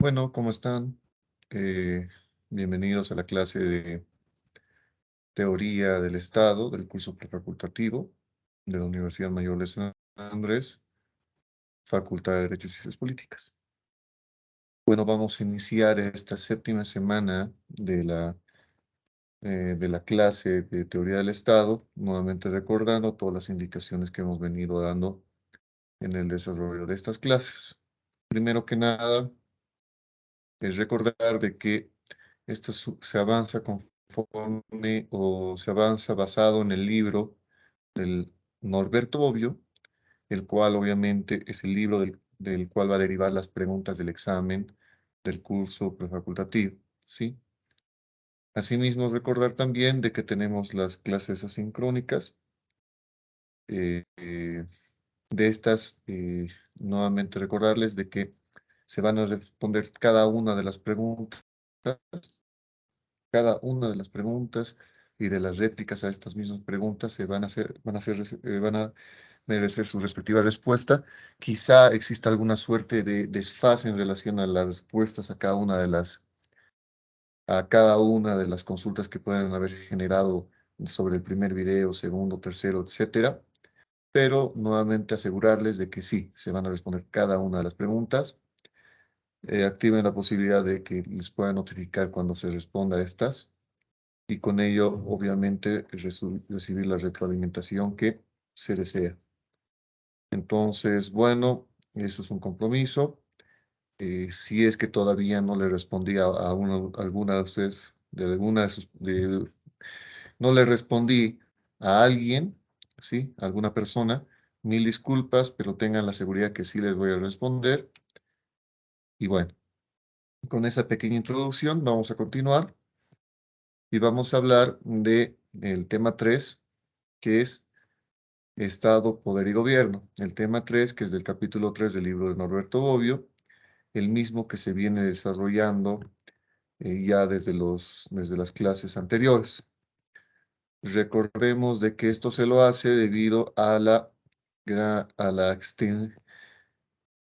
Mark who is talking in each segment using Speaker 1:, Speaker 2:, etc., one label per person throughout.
Speaker 1: Bueno, ¿cómo están? Eh, Bienvenidos a la clase de Teoría del Estado del curso prefacultativo de la Universidad Mayor de San Andrés, Facultad de Derecho y Ciencias Políticas. Bueno, vamos a iniciar esta séptima semana de la clase de Teoría del Estado, nuevamente recordando todas las indicaciones que hemos venido dando en el desarrollo de estas clases. Primero que nada, es recordar de que se avanza conforme o se avanza basado en el libro del Norberto Bobbio, el cual obviamente es el libro del cual va a derivar las preguntas del examen del curso prefacultativo, ¿sí? Asimismo, recordar también de que tenemos las clases asincrónicas. eh, eh, de estas, nuevamente recordarles de que se van a responder cada una de las preguntas y de las réplicas a estas mismas preguntas se van a merecer su respectiva respuesta. Quizá exista alguna suerte de desfase en relación a las respuestas a cada una de las consultas que pueden haber generado sobre el primer video, segundo, tercero, etcétera. Pero nuevamente asegurarles de que sí, se van a responder cada una de las preguntas. Activen la posibilidad de que les pueda notificar cuando se responda a estas, y con ello, obviamente, recibir la retroalimentación que se desea. Entonces, bueno, eso es un compromiso. Si es que todavía no le respondí alguna de ustedes, no le respondí a alguien, ¿sí? A alguna persona, mil disculpas, pero tengan la seguridad que sí les voy a responder. Y bueno, con esa pequeña introducción vamos a continuar y vamos a hablar del tema 3, que es Estado, Poder y Gobierno. El tema 3, que es del capítulo 3 del libro de Norberto Bobbio, el mismo que se viene desarrollando ya desde las clases anteriores. Recordemos de que esto se lo hace debido a a la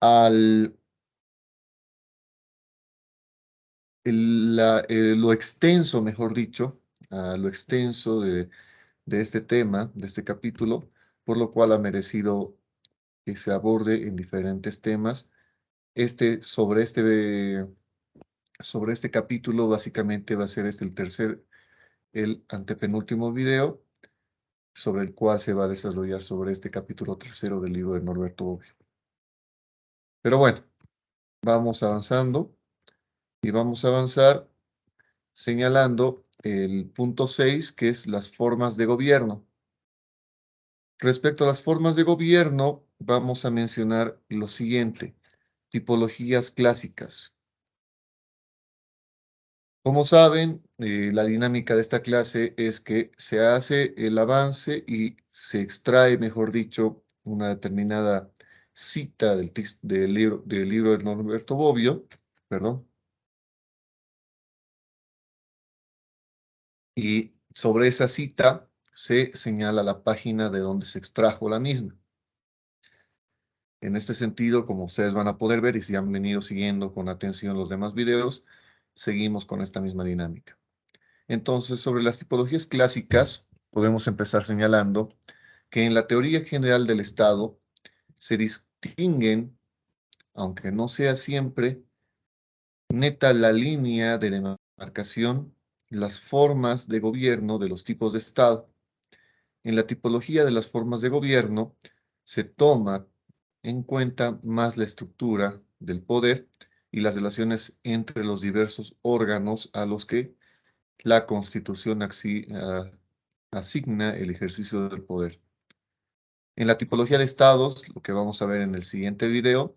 Speaker 1: al lo extenso, mejor dicho, a lo extenso de este tema, de este capítulo, por lo cual ha merecido que se aborde en diferentes temas. Sobre este capítulo, básicamente va a ser el antepenúltimo video, sobre el cual se va a desarrollar sobre este capítulo tercero del libro de Norberto Bobbio. Pero bueno, vamos avanzando y vamos a avanzar señalando el punto 6, que es las formas de gobierno. Respecto a las formas de gobierno, vamos a mencionar lo siguiente: tipologías clásicas. Como saben, la dinámica de esta clase es que se hace el avance y se extrae, mejor dicho, una determinada cita del libro de Norberto Bobbio, perdón, y sobre esa cita se señala la página de donde se extrajo la misma. En este sentido, como ustedes van a poder ver y si han venido siguiendo con atención los demás videos, seguimos con esta misma dinámica. Entonces, sobre las tipologías clásicas, podemos empezar señalando que en la teoría general del Estado se distinguen, aunque no sea siempre neta la línea de demarcación, las formas de gobierno de los tipos de Estado. En la tipología de las formas de gobierno se toma en cuenta más la estructura del poder y las relaciones entre los diversos órganos a los que la Constitución asigna el ejercicio del poder. En la tipología de estados, lo que vamos a ver en el siguiente video,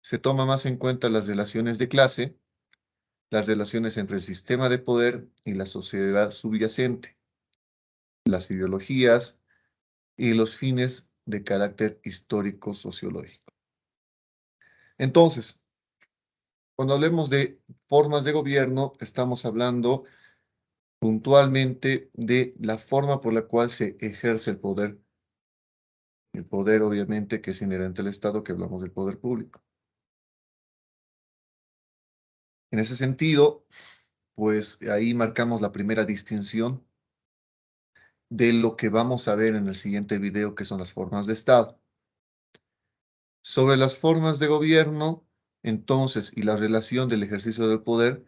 Speaker 1: se toma más en cuenta las relaciones de clase, las relaciones entre el sistema de poder y la sociedad subyacente, las ideologías y los fines de carácter histórico-sociológico. Entonces, cuando hablemos de formas de gobierno, estamos hablando puntualmente de la forma por la cual se ejerce el poder. El poder, obviamente, que es inherente al Estado, que hablamos del poder público. En ese sentido, pues ahí marcamos la primera distinción de lo que vamos a ver en el siguiente video, que son las formas de Estado. Sobre las formas de gobierno, entonces, y la relación del ejercicio del poder,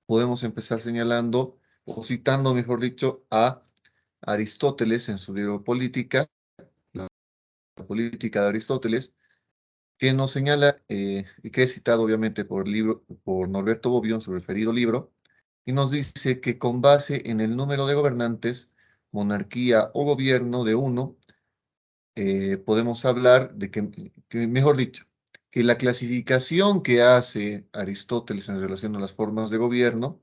Speaker 1: podemos empezar señalando, o citando, mejor dicho, a Aristóteles en su libro Política, la política de Aristóteles, que nos señala, y que es citado obviamente por Norberto Bobbio en su referido libro, y nos dice que con base en el número de gobernantes, monarquía o gobierno de uno, podemos hablar de que, mejor dicho, que la clasificación que hace Aristóteles en relación a las formas de gobierno,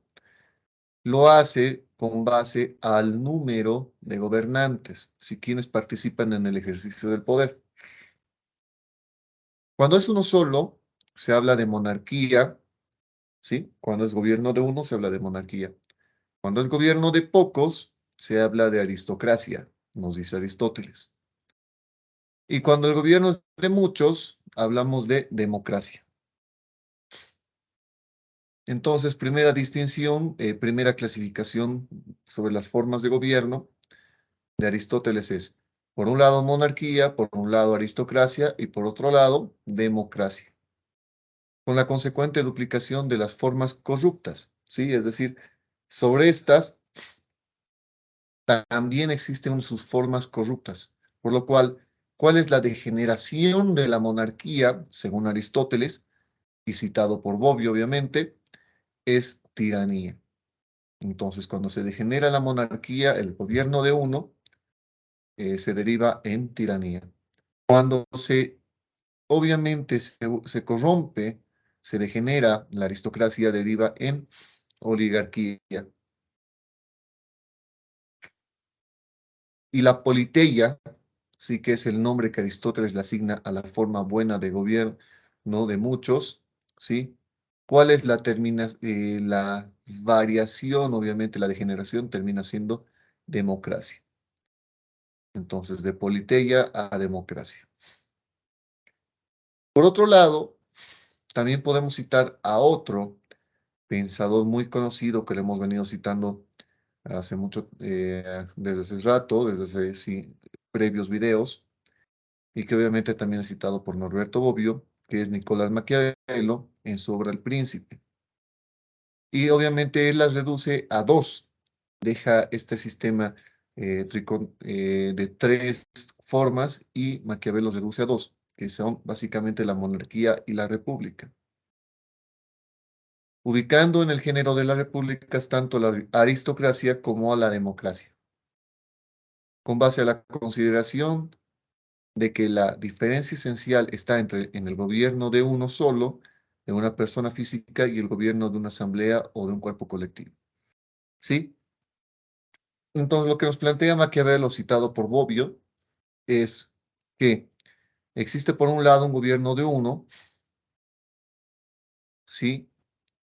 Speaker 1: lo hace con base al número de gobernantes, si quienes participan en el ejercicio del poder. Cuando es uno solo, se habla de monarquía, ¿sí? Cuando es gobierno de uno, se habla de monarquía. Cuando es gobierno de pocos, se habla de aristocracia, nos dice Aristóteles. Y cuando el gobierno es de muchos, hablamos de democracia. Entonces, primera distinción, primera clasificación sobre las formas de gobierno de Aristóteles es, por un lado, monarquía, por un lado, aristocracia y por otro lado, democracia, con la consecuente duplicación de las formas corruptas, ¿sí? Es decir, sobre estas también existen sus formas corruptas, por lo cual, ¿cuál es la degeneración de la monarquía, según Aristóteles, y citado por Bobbio, obviamente? Es tiranía. Entonces, cuando se degenera la monarquía, el gobierno de uno se deriva en tiranía. Cuando obviamente, se corrompe, se degenera la aristocracia, deriva en oligarquía. Y la politeia, sí que es el nombre que Aristóteles le asigna a la forma buena de gobierno, ¿no? De muchos, ¿sí? ¿Cuál es la variación? Obviamente la degeneración termina siendo democracia. Entonces, de politeia a democracia. Por otro lado, también podemos citar a otro pensador muy conocido que le hemos venido citando hace mucho, desde hace rato, desde hace sí, previos videos, y que obviamente también es citado por Norberto Bobbio, que es Nicolás Maquiavelo en su obra El Príncipe. Y obviamente él las reduce a dos, deja este sistema de tres formas y Maquiavelo los reduce a dos, que son básicamente la monarquía y la república. Ubicando en el género de las repúblicas tanto la aristocracia como a la democracia, con base a la consideración de que la diferencia esencial está en el gobierno de uno solo, de una persona física, y el gobierno de una asamblea o de un cuerpo colectivo. ¿Sí? Entonces, lo que nos plantea Maquiavelo, citado por Bobbio, es que existe por un lado un gobierno de uno, ¿sí?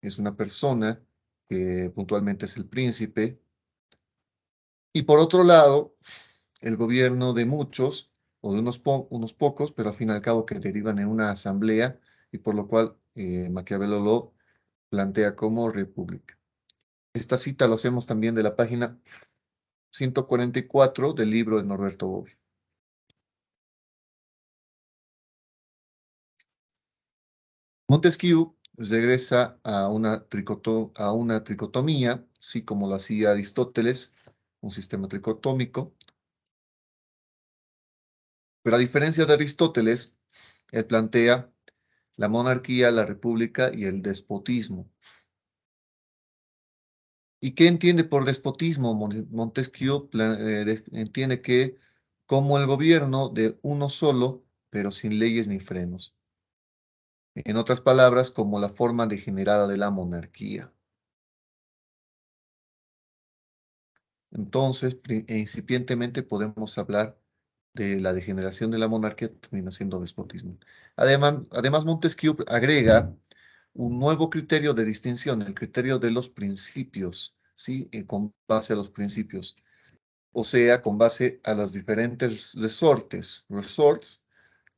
Speaker 1: Es una persona que puntualmente es el príncipe, y por otro lado, el gobierno de muchos o de unos pocos, pero al fin y al cabo que derivan en una asamblea, y por lo cual Maquiavelo lo plantea como república. Esta cita lo hacemos también de la página 144 del libro de Norberto Bobbio. Montesquieu regresa a una tricotomía, así como lo hacía Aristóteles, un sistema tricotómico, pero a diferencia de Aristóteles, él plantea la monarquía, la república y el despotismo. ¿Y qué entiende por despotismo? Montesquieu entiende que como el gobierno de uno solo, pero sin leyes ni frenos. En otras palabras, como la forma degenerada de la monarquía. Entonces, incipientemente podemos hablar de la degeneración de la monarquía, termina siendo despotismo. Además, Montesquieu agrega un nuevo criterio de distinción, el criterio de los principios, ¿sí? Con base a los principios, o sea, con base a las diferentes resorts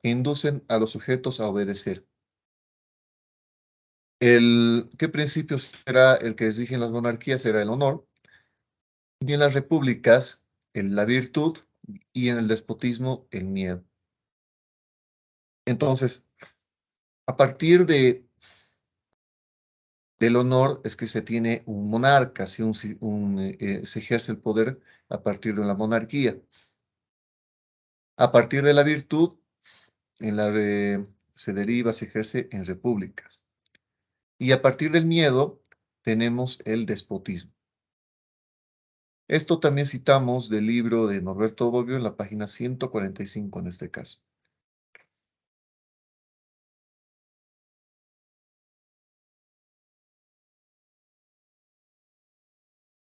Speaker 1: que inducen a los sujetos a obedecer. ¿Qué principio será el que exigen las monarquías? Será el honor. Y en las repúblicas, la virtud, y en el despotismo, el miedo. Entonces, a partir del honor es que se tiene un monarca, ¿sí? Se ejerce el poder a partir de la monarquía. A partir de la virtud, se deriva, se ejerce en repúblicas. Y a partir del miedo, tenemos el despotismo. Esto también citamos del libro de Norberto Bobbio en la página 145 en este caso.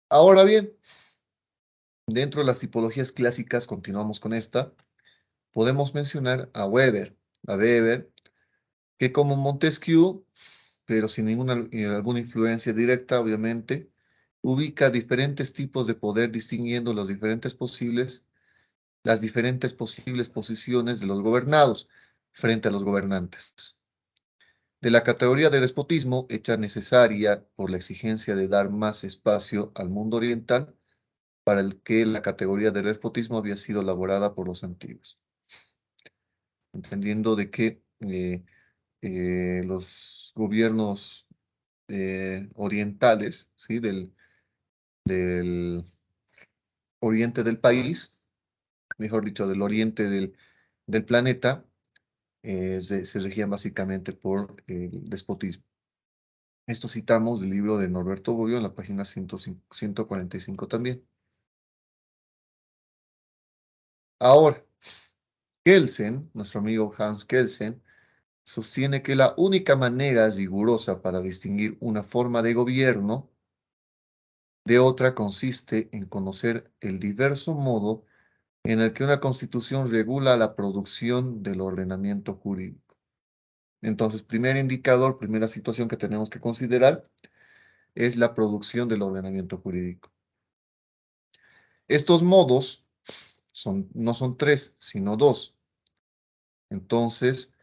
Speaker 1: Ahora bien, dentro de las tipologías clásicas, continuamos con esta, podemos mencionar a Weber, que como Montesquieu, pero sin alguna influencia directa, obviamente, ubica diferentes tipos de poder distinguiendo las diferentes posibles posiciones de los gobernados frente a los gobernantes. De la categoría de despotismo, hecha necesaria por la exigencia de dar más espacio al mundo oriental, para el que la categoría de despotismo había sido elaborada por los antiguos, entendiendo de que los gobiernos orientales, ¿sí? Del oriente del país, mejor dicho, del oriente del planeta, se regían básicamente por el despotismo. Esto citamos del libro de Norberto Bobbio en la página 145 también. Ahora, Kelsen, nuestro amigo Hans Kelsen, sostiene que la única manera rigurosa para distinguir una forma de gobierno de otra consiste en conocer el diverso modo en el que una constitución regula la producción del ordenamiento jurídico. Entonces, primer indicador, primera situación que tenemos que considerar es la producción del ordenamiento jurídico. Estos modos no son tres, sino dos. Entonces,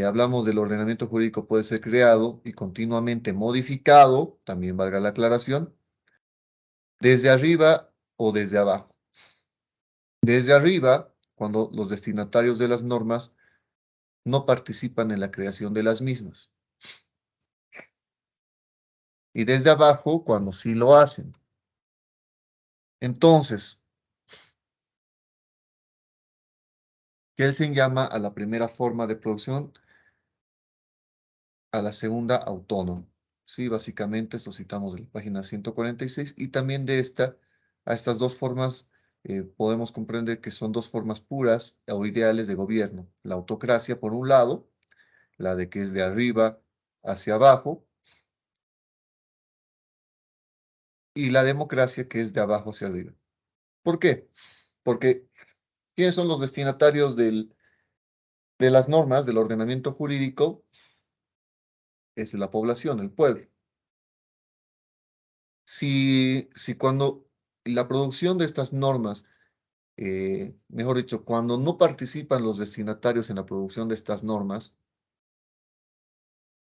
Speaker 1: hablamos del ordenamiento jurídico puede ser creado y continuamente modificado, también valga la aclaración, desde arriba o desde abajo. Desde arriba, cuando los destinatarios de las normas no participan en la creación de las mismas. Y desde abajo, cuando sí lo hacen. Entonces, Kelsen llama a la primera forma de producción a la segunda autónoma. Sí, básicamente esto citamos de la página 146 y también a estas dos formas podemos comprender que son dos formas puras o ideales de gobierno. La autocracia, por un lado, la de que es de arriba hacia abajo, y la democracia que es de abajo hacia arriba. ¿Por qué? Porque ¿quiénes son los destinatarios de las normas, del ordenamiento jurídico? Es la población, el pueblo. Si cuando la producción de estas normas, mejor dicho, cuando no participan los destinatarios en la producción de estas normas,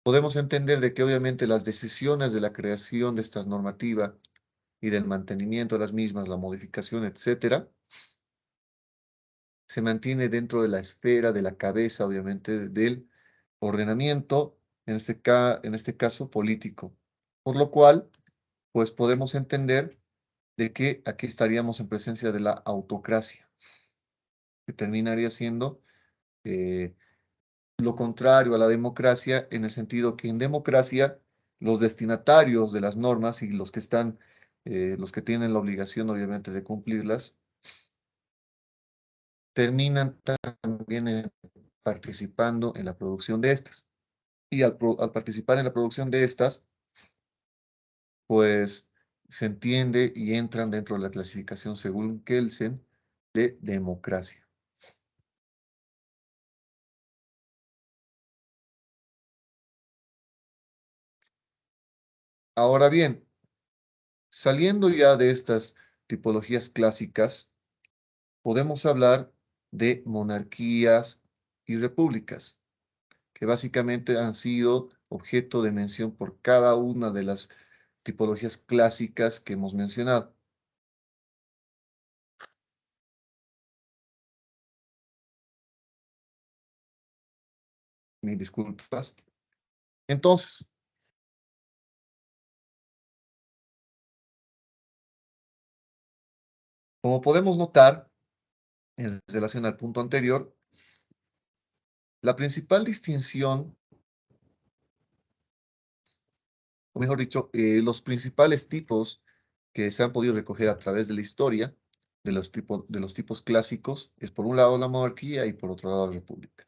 Speaker 1: podemos entender de que obviamente las decisiones de la creación de esta normativa y del mantenimiento de las mismas, la modificación, etcétera, se mantiene dentro de la esfera de la cabeza, obviamente, del ordenamiento, en este caso político. Por lo cual, pues podemos entender de que aquí estaríamos en presencia de la autocracia, que terminaría siendo eh, lo contrario a la democracia, en el sentido que en democracia los destinatarios de las normas y los que tienen la obligación, obviamente, de cumplirlas, terminan también participando en la producción de estas. Y al participar en la producción de estas, pues se entiende y entran dentro de la clasificación según Kelsen de democracia. Ahora bien, saliendo ya de estas tipologías clásicas, podemos hablar de monarquías y repúblicas, que básicamente han sido objeto de mención por cada una de las tipologías clásicas que hemos mencionado. Mil disculpas. Entonces, como podemos notar, en relación al punto anterior, la principal distinción, o mejor dicho, los principales tipos que se han podido recoger a través de la historia de los tipos clásicos es por un lado la monarquía y por otro lado la república.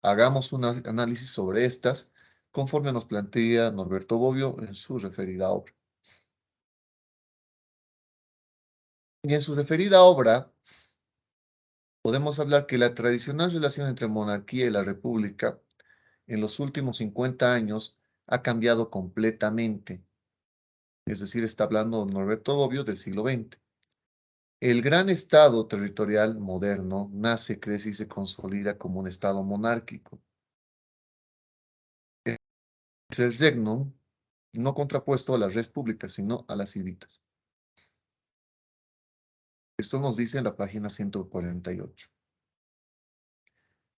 Speaker 1: Hagamos un análisis sobre estas conforme nos plantea Norberto Bobbio en su referida obra. Y en su referida obra podemos hablar que la tradicional relación entre monarquía y la república en los últimos 50 años ha cambiado completamente. Es decir, está hablando Norberto Bobbio del siglo XX. El gran Estado territorial moderno nace, crece y se consolida como un Estado monárquico. Es el regnum, no contrapuesto a las res públicas, sino a las civitas. Esto nos dice en la página 148.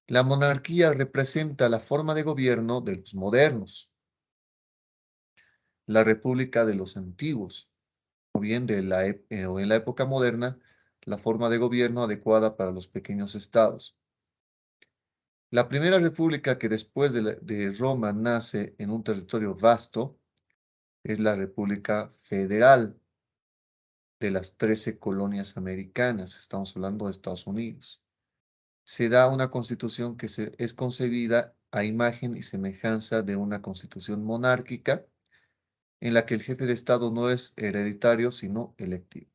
Speaker 1: La monarquía representa la forma de gobierno de los modernos, la república de los antiguos, o bien o en la época moderna, la forma de gobierno adecuada para los pequeños estados. La primera república que después de Roma nace en un territorio vasto es la República Federal de las 13 colonias americanas. Estamos hablando de Estados Unidos. Se da una constitución que es concebida a imagen y semejanza de una constitución monárquica en la que el jefe de Estado no es hereditario, sino electivo.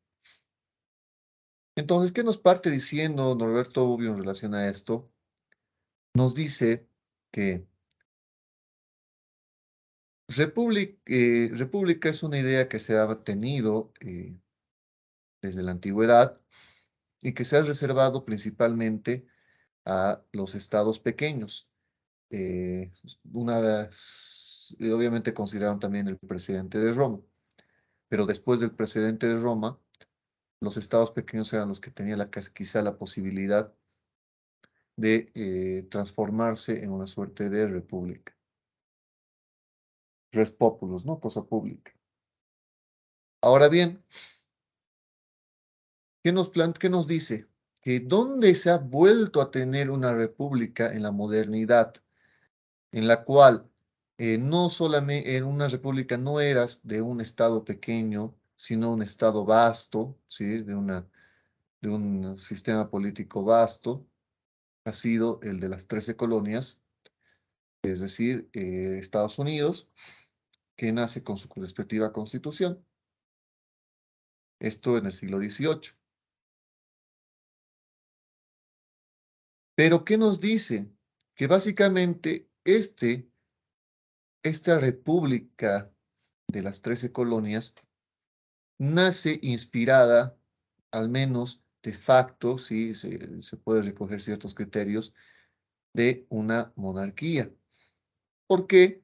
Speaker 1: Entonces, ¿qué nos parte diciendo Norberto Bobbio en relación a esto? Nos dice que república es una idea que se ha tenido desde la antigüedad y que se ha reservado principalmente a los estados pequeños. Eh, obviamente consideraron también el presidente de Roma, pero después del presidente de Roma, los estados pequeños eran los que tenían quizá la posibilidad de transformarse en una suerte de república. Res populus, ¿no? Cosa pública. Ahora bien, ¿qué nos dice? Que dónde se ha vuelto a tener una república en la modernidad, en la cual no solamente en una república no eras de un estado pequeño, sino un estado vasto, ¿sí? De un sistema político vasto, ha sido el de las 13 colonias, es decir, Estados Unidos, que nace con su respectiva constitución. Esto en el siglo XVIII. Pero, ¿qué nos dice? Que básicamente esta república de las 13 colonias nace inspirada, al menos de facto, sí, se puede recoger ciertos criterios, de una monarquía. ¿Por qué?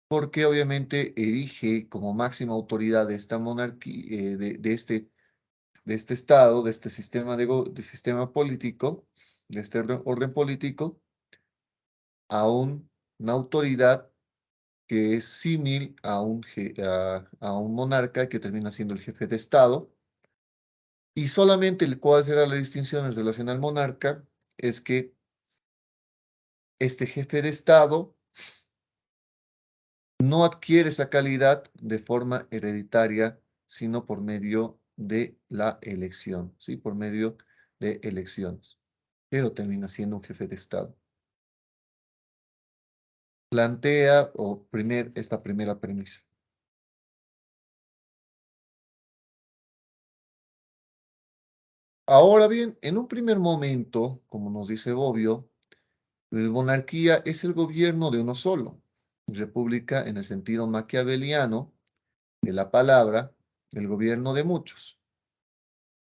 Speaker 1: Porque obviamente erige como máxima autoridad de esta monarquía, de este Estado, de este sistema, de sistema político, de este orden político, a una autoridad que es símil a un monarca que termina siendo el jefe de Estado. Y solamente cuál será la distinción en relación al monarca es que este jefe de Estado no adquiere esa calidad de forma hereditaria, sino por medio de la elección, ¿sí? Por medio de elecciones, pero termina siendo un jefe de Estado. Plantea esta primera premisa. Ahora bien, en un primer momento, como nos dice Bobbio, la monarquía es el gobierno de uno solo. República, en el sentido maquiaveliano de la palabra, el gobierno de muchos,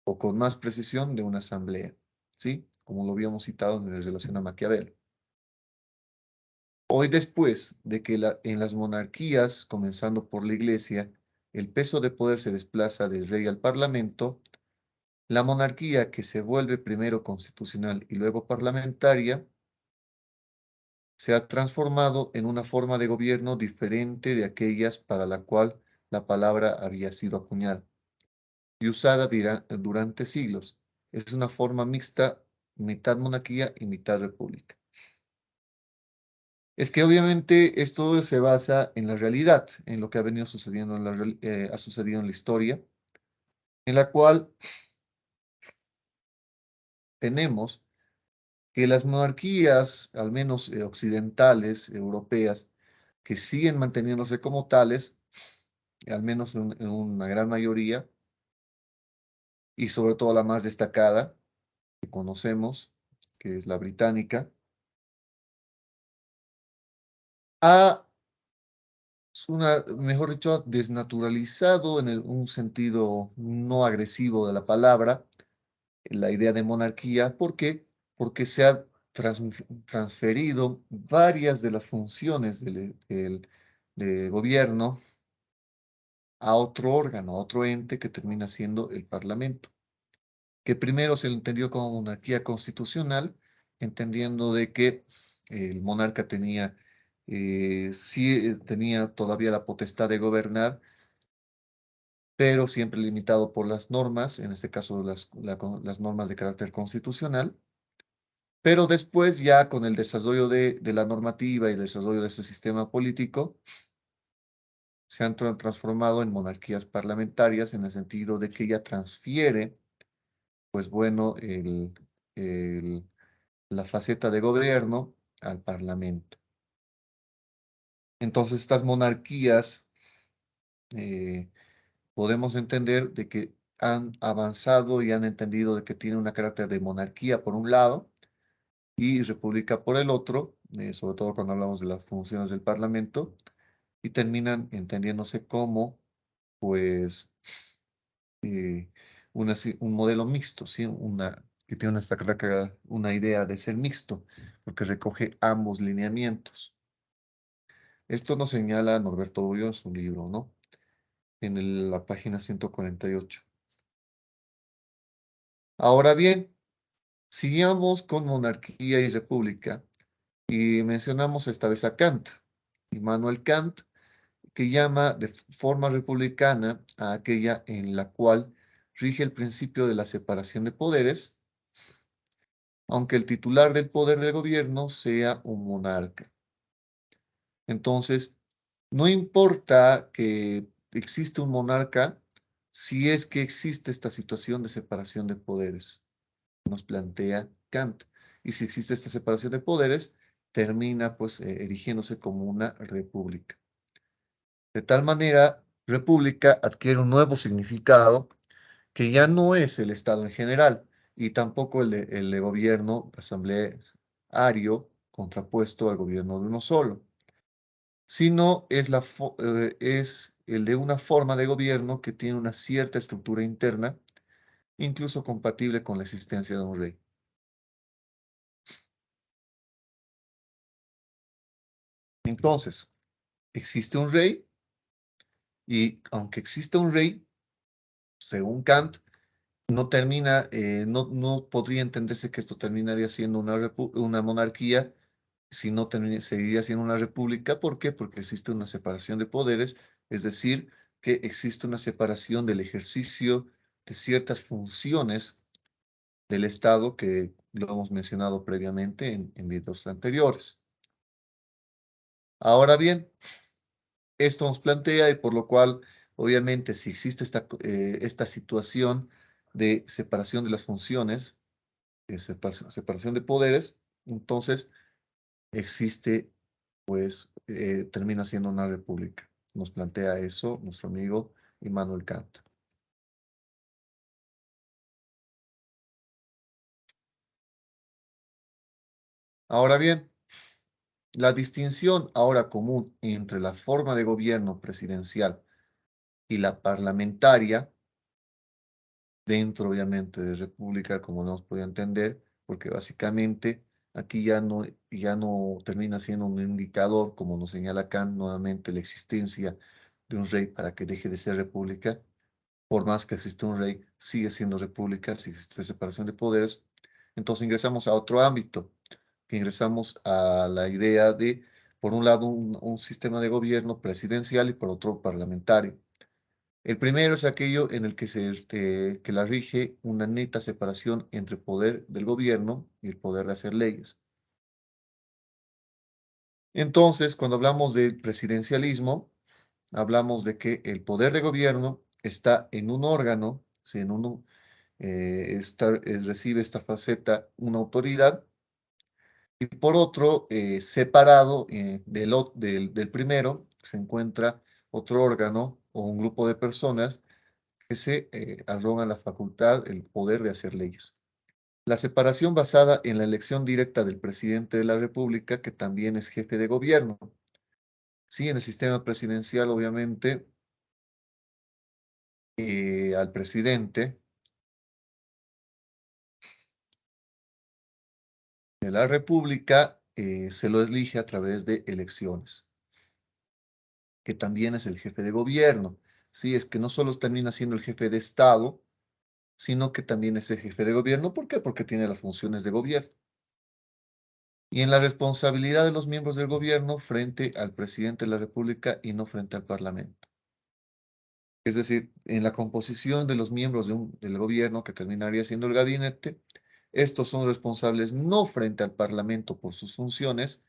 Speaker 1: o con más precisión, de una asamblea, ¿sí? Como lo habíamos citado en relación a Maquiavelo. Hoy después de que en las monarquías, comenzando por la Iglesia, el peso de poder se desplaza del rey al parlamento, la monarquía que se vuelve primero constitucional y luego parlamentaria, se ha transformado en una forma de gobierno diferente de aquellas para la cual la palabra había sido acuñada y usada durante siglos. Es una forma mixta, mitad monarquía y mitad república. Es que obviamente esto se basa en la realidad, en lo que ha venido sucediendo ha sucedido en la historia, en la cual tenemos que las monarquías, al menos occidentales, europeas, que siguen manteniéndose como tales, al menos en una gran mayoría, y sobre todo la más destacada que conocemos, que es la británica, ha, mejor dicho, ha desnaturalizado en un sentido no agresivo de la palabra la idea de monarquía. ¿Por qué? Porque se ha transferido varias de las funciones de gobierno a otro órgano, a otro ente que termina siendo el Parlamento, que primero se le entendió como monarquía constitucional, entendiendo de que el monarca tenía, sí tenía todavía la potestad de gobernar, pero siempre limitado por las normas, en este caso las normas de carácter constitucional. Pero después, ya con el desarrollo de la normativa y el desarrollo de ese sistema político, se han transformado en monarquías parlamentarias en el sentido de que ya transfiere, pues bueno, la faceta de gobierno al parlamento. Entonces, estas monarquías, eh, podemos entender de que han avanzado y han entendido de que tienen un carácter de monarquía por un lado y república por el otro, sobre todo cuando hablamos de las funciones del parlamento, y terminan entendiéndose como, pues, eh, un modelo mixto, ¿sí? Que tiene una idea de ser mixto, porque recoge ambos lineamientos. Esto nos señala Norberto Bobbio en su libro, ¿no? En la página 148. Ahora bien, sigamos con monarquía y república y mencionamos esta vez a Kant, Immanuel Kant, que llama de forma republicana a aquella en la cual rige el principio de la separación de poderes, aunque el titular del poder de gobierno sea un monarca. Entonces, no importa que existe un monarca si es que existe esta situación de separación de poderes, nos plantea Kant. Y si existe esta separación de poderes, termina pues erigiéndose como una república. De tal manera, república adquiere un nuevo significado que ya no es el Estado en general y tampoco el de gobierno asambleario contrapuesto al gobierno de uno solo, sino es el de una forma de gobierno que tiene una cierta estructura interna, incluso compatible con la existencia de un rey. Entonces, existe un rey y aunque existe un rey, según Kant, no podría entenderse que esto terminaría siendo una monarquía, si no seguiría siendo una república. ¿Por qué? Porque existe una separación de poderes, es decir, que existe una separación del ejercicio de ciertas funciones del Estado que lo hemos mencionado previamente en videos anteriores. Ahora bien, esto nos plantea y por lo cual, obviamente, si existe esta situación de separación de las funciones, separación de poderes, entonces existe, pues, termina siendo una república. Nos plantea eso nuestro amigo Immanuel Kant. Ahora bien, la distinción ahora común entre la forma de gobierno presidencial y la parlamentaria, dentro obviamente de república, como no hemos podido entender, porque básicamente Aquí ya no termina siendo un indicador, como nos señala Kant, nuevamente la existencia de un rey para que deje de ser república. Por más que exista un rey, sigue siendo república, si existe separación de poderes. Entonces ingresamos a otro ámbito, que ingresamos a la idea de, por un lado, un sistema de gobierno presidencial y por otro parlamentario. El primero es aquello en el que la rige una neta separación entre el poder del gobierno y el poder de hacer leyes. Entonces, cuando hablamos del presidencialismo, hablamos de que el poder de gobierno está en un órgano, si en uno recibe esta faceta una autoridad, y por otro, separado del primero, se encuentra otro órgano o un grupo de personas que se arrogan la facultad, el poder de hacer leyes. La separación basada en la elección directa del presidente de la República, que también es jefe de gobierno. Sí, en el sistema presidencial, obviamente, al presidente de la República se lo elige a través de elecciones, que también es el jefe de gobierno. Sí, es que no solo termina siendo el jefe de Estado, sino que también es el jefe de gobierno. ¿Por qué? Porque tiene las funciones de gobierno. Y en la responsabilidad de los miembros del gobierno frente al presidente de la República y no frente al Parlamento. Es decir, en la composición de los miembros del gobierno, que terminaría siendo el gabinete, estos son responsables no frente al Parlamento por sus funciones,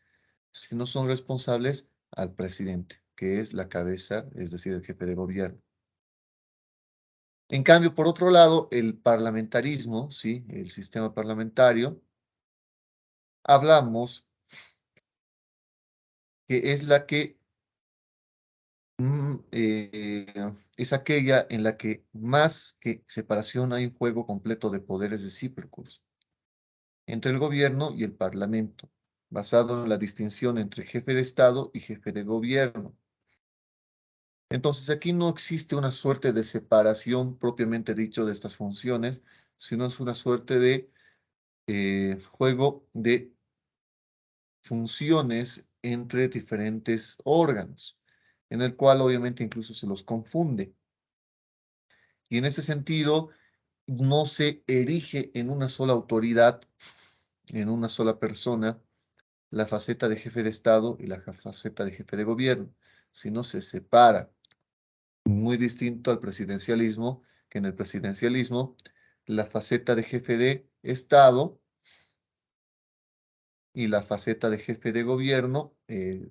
Speaker 1: sino son responsables al presidente, que es la cabeza, es decir, el jefe de gobierno. En cambio, por otro lado, el parlamentarismo, ¿sí? El sistema parlamentario, hablamos que es la que es aquella en la que más que separación hay un juego completo de poderes recíprocos entre el gobierno y el parlamento, basado en la distinción entre jefe de Estado y jefe de gobierno. Entonces aquí no existe una suerte de separación propiamente dicho de estas funciones, sino es una suerte de juego de funciones entre diferentes órganos, en el cual obviamente incluso se los confunde. Y en ese sentido, no se erige en una sola autoridad, en una sola persona, la faceta de jefe de Estado y la faceta de jefe de gobierno, sino se separa. Muy distinto al presidencialismo, que en el presidencialismo la faceta de jefe de Estado y la faceta de jefe de gobierno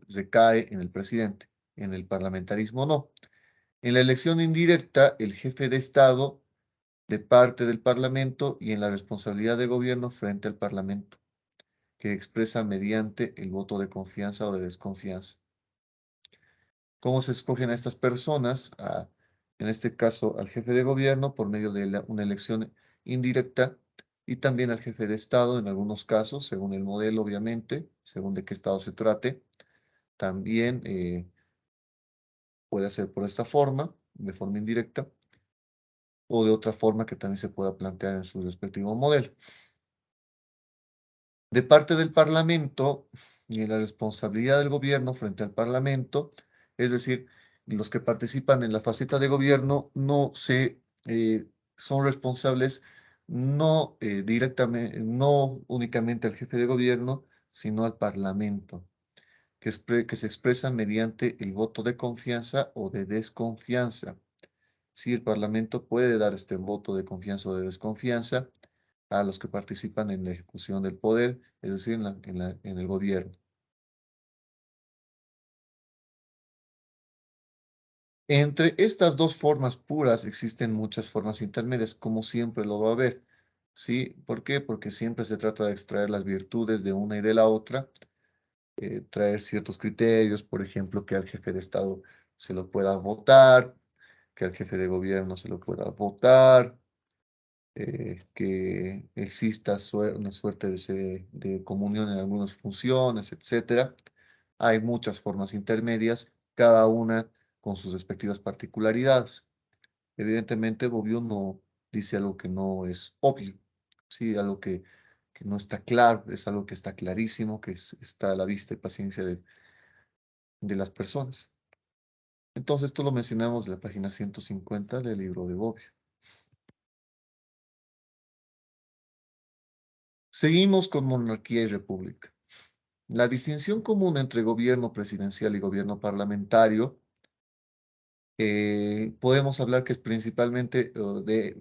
Speaker 1: recae en el presidente. En el parlamentarismo no. En la elección indirecta, el jefe de Estado de parte del Parlamento y en la responsabilidad de gobierno frente al Parlamento, que expresa mediante el voto de confianza o de desconfianza. ¿Cómo se escogen a estas personas? En este caso, al jefe de gobierno por medio de una elección indirecta y también al jefe de Estado en algunos casos, según el modelo, obviamente, según de qué Estado se trate. También puede ser por esta forma, de forma indirecta, o de otra forma que también se pueda plantear en su respectivo modelo. De parte del Parlamento y en la responsabilidad del gobierno frente al Parlamento, es decir, los que participan en la faceta de gobierno son responsables no directamente, no únicamente al jefe de gobierno, sino al Parlamento, que se expresa mediante el voto de confianza o de desconfianza. Si el Parlamento puede dar este voto de confianza o de desconfianza a los que participan en la ejecución del poder, es decir, en el gobierno. Entre estas dos formas puras existen muchas formas intermedias, como siempre lo va a haber. ¿Sí? ¿Por qué? Porque siempre se trata de extraer las virtudes de una y de la otra, traer ciertos criterios, por ejemplo, que al jefe de Estado se lo pueda votar, que al jefe de gobierno se lo pueda votar, que exista una suerte de comunión en algunas funciones, etcétera. Hay muchas formas intermedias, cada una con sus respectivas particularidades. Evidentemente, Bobbio no dice algo que no es obvio, sí, algo que que no está claro, es algo que está clarísimo, que está a la vista y paciencia de las personas. Entonces, esto lo mencionamos en la página 150 del libro de Bobbio. Seguimos con monarquía y república. La distinción común entre gobierno presidencial y gobierno parlamentario, podemos hablar que es principalmente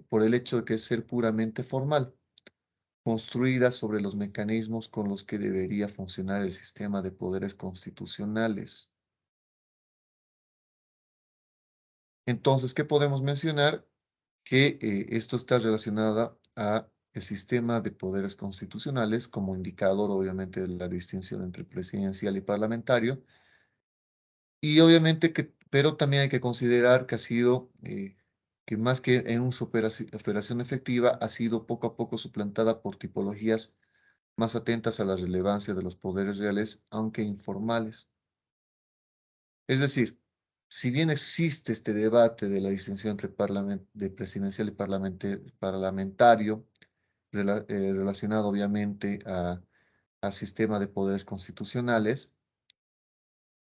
Speaker 1: por el hecho de que es ser puramente formal, construida sobre los mecanismos con los que debería funcionar el sistema de poderes constitucionales. Entonces, ¿qué podemos mencionar? Que esto está relacionado a el sistema de poderes constitucionales como indicador, obviamente, de la distinción entre presidencial y parlamentario. Y obviamente pero también hay que considerar que ha sido, que más que en una operación efectiva, ha sido poco a poco suplantada por tipologías más atentas a la relevancia de los poderes reales, aunque informales. Es decir, si bien existe este debate de la distinción entre de presidencial y parlamentario, relacionado obviamente al sistema de poderes constitucionales,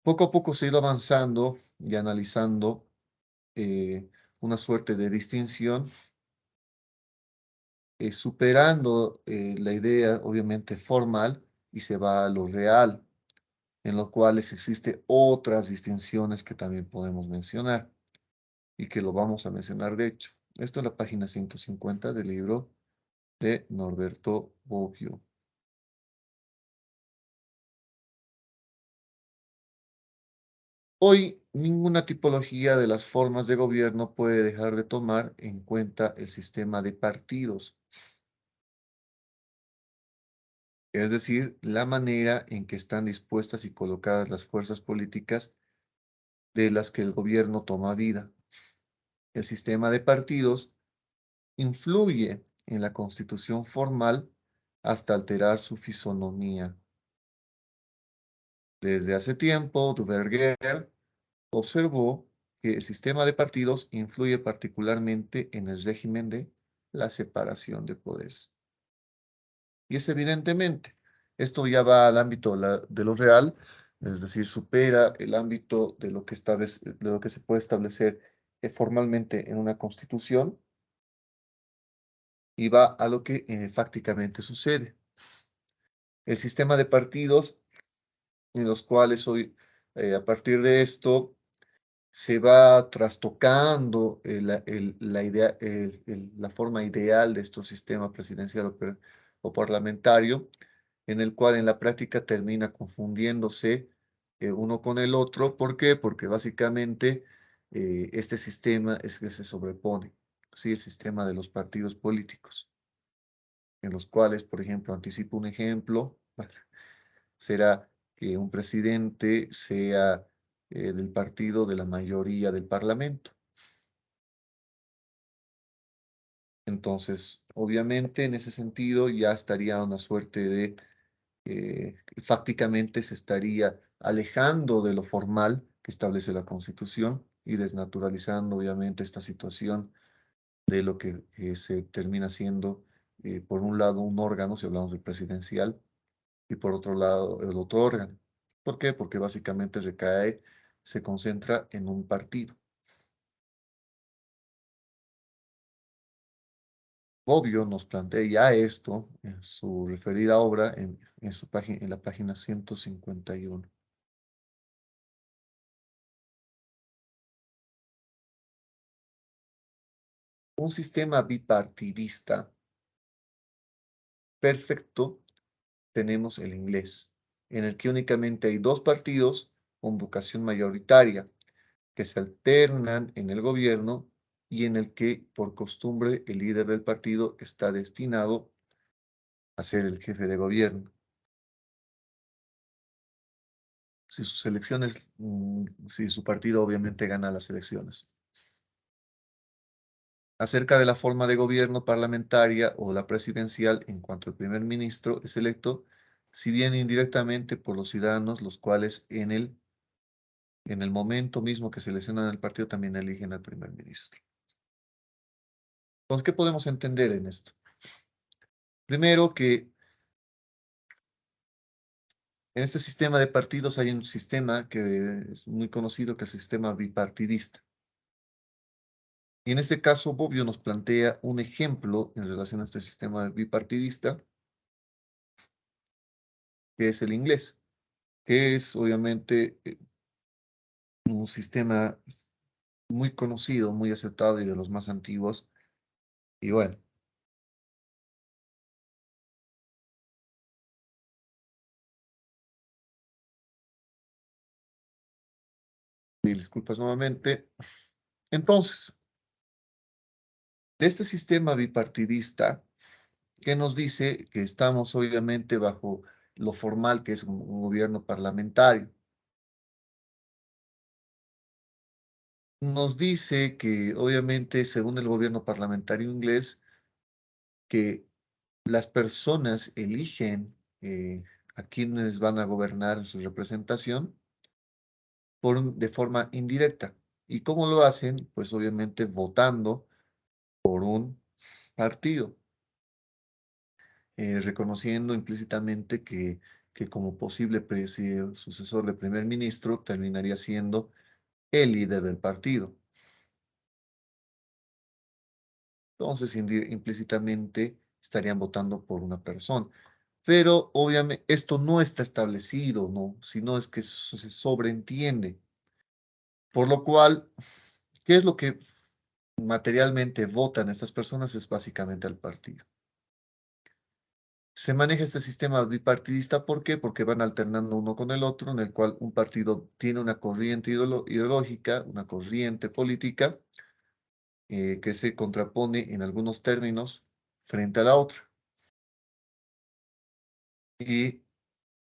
Speaker 1: poco a poco se ha ido avanzando y analizando una suerte de distinción, superando la idea obviamente formal y se va a lo real, en lo cuales existe otras distinciones que también podemos mencionar y que lo vamos a mencionar de hecho. Esto es la página 150 del libro de Norberto Bobbio. Hoy, ninguna tipología de las formas de gobierno puede dejar de tomar en cuenta el sistema de partidos, es decir, la manera en que están dispuestas y colocadas las fuerzas políticas de las que el gobierno toma vida. El sistema de partidos influye en la constitución formal hasta alterar su fisonomía. Desde hace tiempo, Duverger observó que el sistema de partidos influye particularmente en el régimen de la separación de poderes. Y es evidentemente, esto ya va al ámbito de lo real, es decir, supera el ámbito de lo que se puede establecer formalmente en una constitución y va a lo que fácticamente sucede. El sistema de partidos en los cuales hoy, a partir de esto, se va trastocando la idea, la forma ideal de estos sistemas presidencial o parlamentario, en el cual en la práctica termina confundiéndose uno con el otro. ¿Por qué? Porque básicamente este sistema es que se sobrepone, ¿sí? El sistema de los partidos políticos, en los cuales, por ejemplo, anticipo un ejemplo, será que un presidente sea del partido de la mayoría del parlamento. Entonces, obviamente, en ese sentido ya estaría una suerte de, fácticamente se estaría alejando de lo formal que establece la Constitución y desnaturalizando, obviamente, esta situación de lo que se termina siendo, por un lado, un órgano, si hablamos del presidencial, y por otro lado, el otro órgano. ¿Por qué? Porque básicamente se concentra en un partido. Bobbio nos plantea ya esto en su referida obra en su página, en la página 151. Un sistema bipartidista perfecto tenemos el inglés, en el que únicamente hay dos partidos con vocación mayoritaria, que se alternan en el gobierno y en el que, por costumbre, el líder del partido está destinado a ser el jefe de gobierno. Si sus elecciones, si su partido obviamente gana las elecciones. Acerca de la forma de gobierno parlamentaria o la presidencial en cuanto el primer ministro es electo, si bien indirectamente por los ciudadanos, los cuales en el momento mismo que seleccionan el partido también eligen al primer ministro. Entonces, ¿qué podemos entender en esto? Primero que En este sistema de partidos hay un sistema que es muy conocido, que es el sistema bipartidista. Y en este caso, Bobbio nos plantea un ejemplo en relación a este sistema bipartidista, que es el inglés, que es obviamente un sistema muy conocido, muy aceptado y de los más antiguos. Y bueno, mil disculpas nuevamente. Entonces, de este sistema bipartidista, que nos dice que estamos obviamente bajo lo formal que es un gobierno parlamentario. Nos dice que obviamente según el gobierno parlamentario inglés, que las personas eligen a quienes van a gobernar en su representación de forma indirecta. ¿Y cómo lo hacen? Pues obviamente votando por un partido, reconociendo implícitamente que como posible sucesor de primer ministro terminaría siendo el líder del partido. Entonces, implícitamente estarían votando por una persona. Pero obviamente esto no está establecido, ¿no? Sino es que se sobreentiende. Por lo cual, ¿qué es lo que materialmente votan estas personas? Es básicamente al partido. Se maneja este sistema bipartidista, ¿por qué? Porque van alternando uno con el otro, en el cual un partido tiene una corriente ideológica, una corriente política, que se contrapone en algunos términos frente a la otra. Y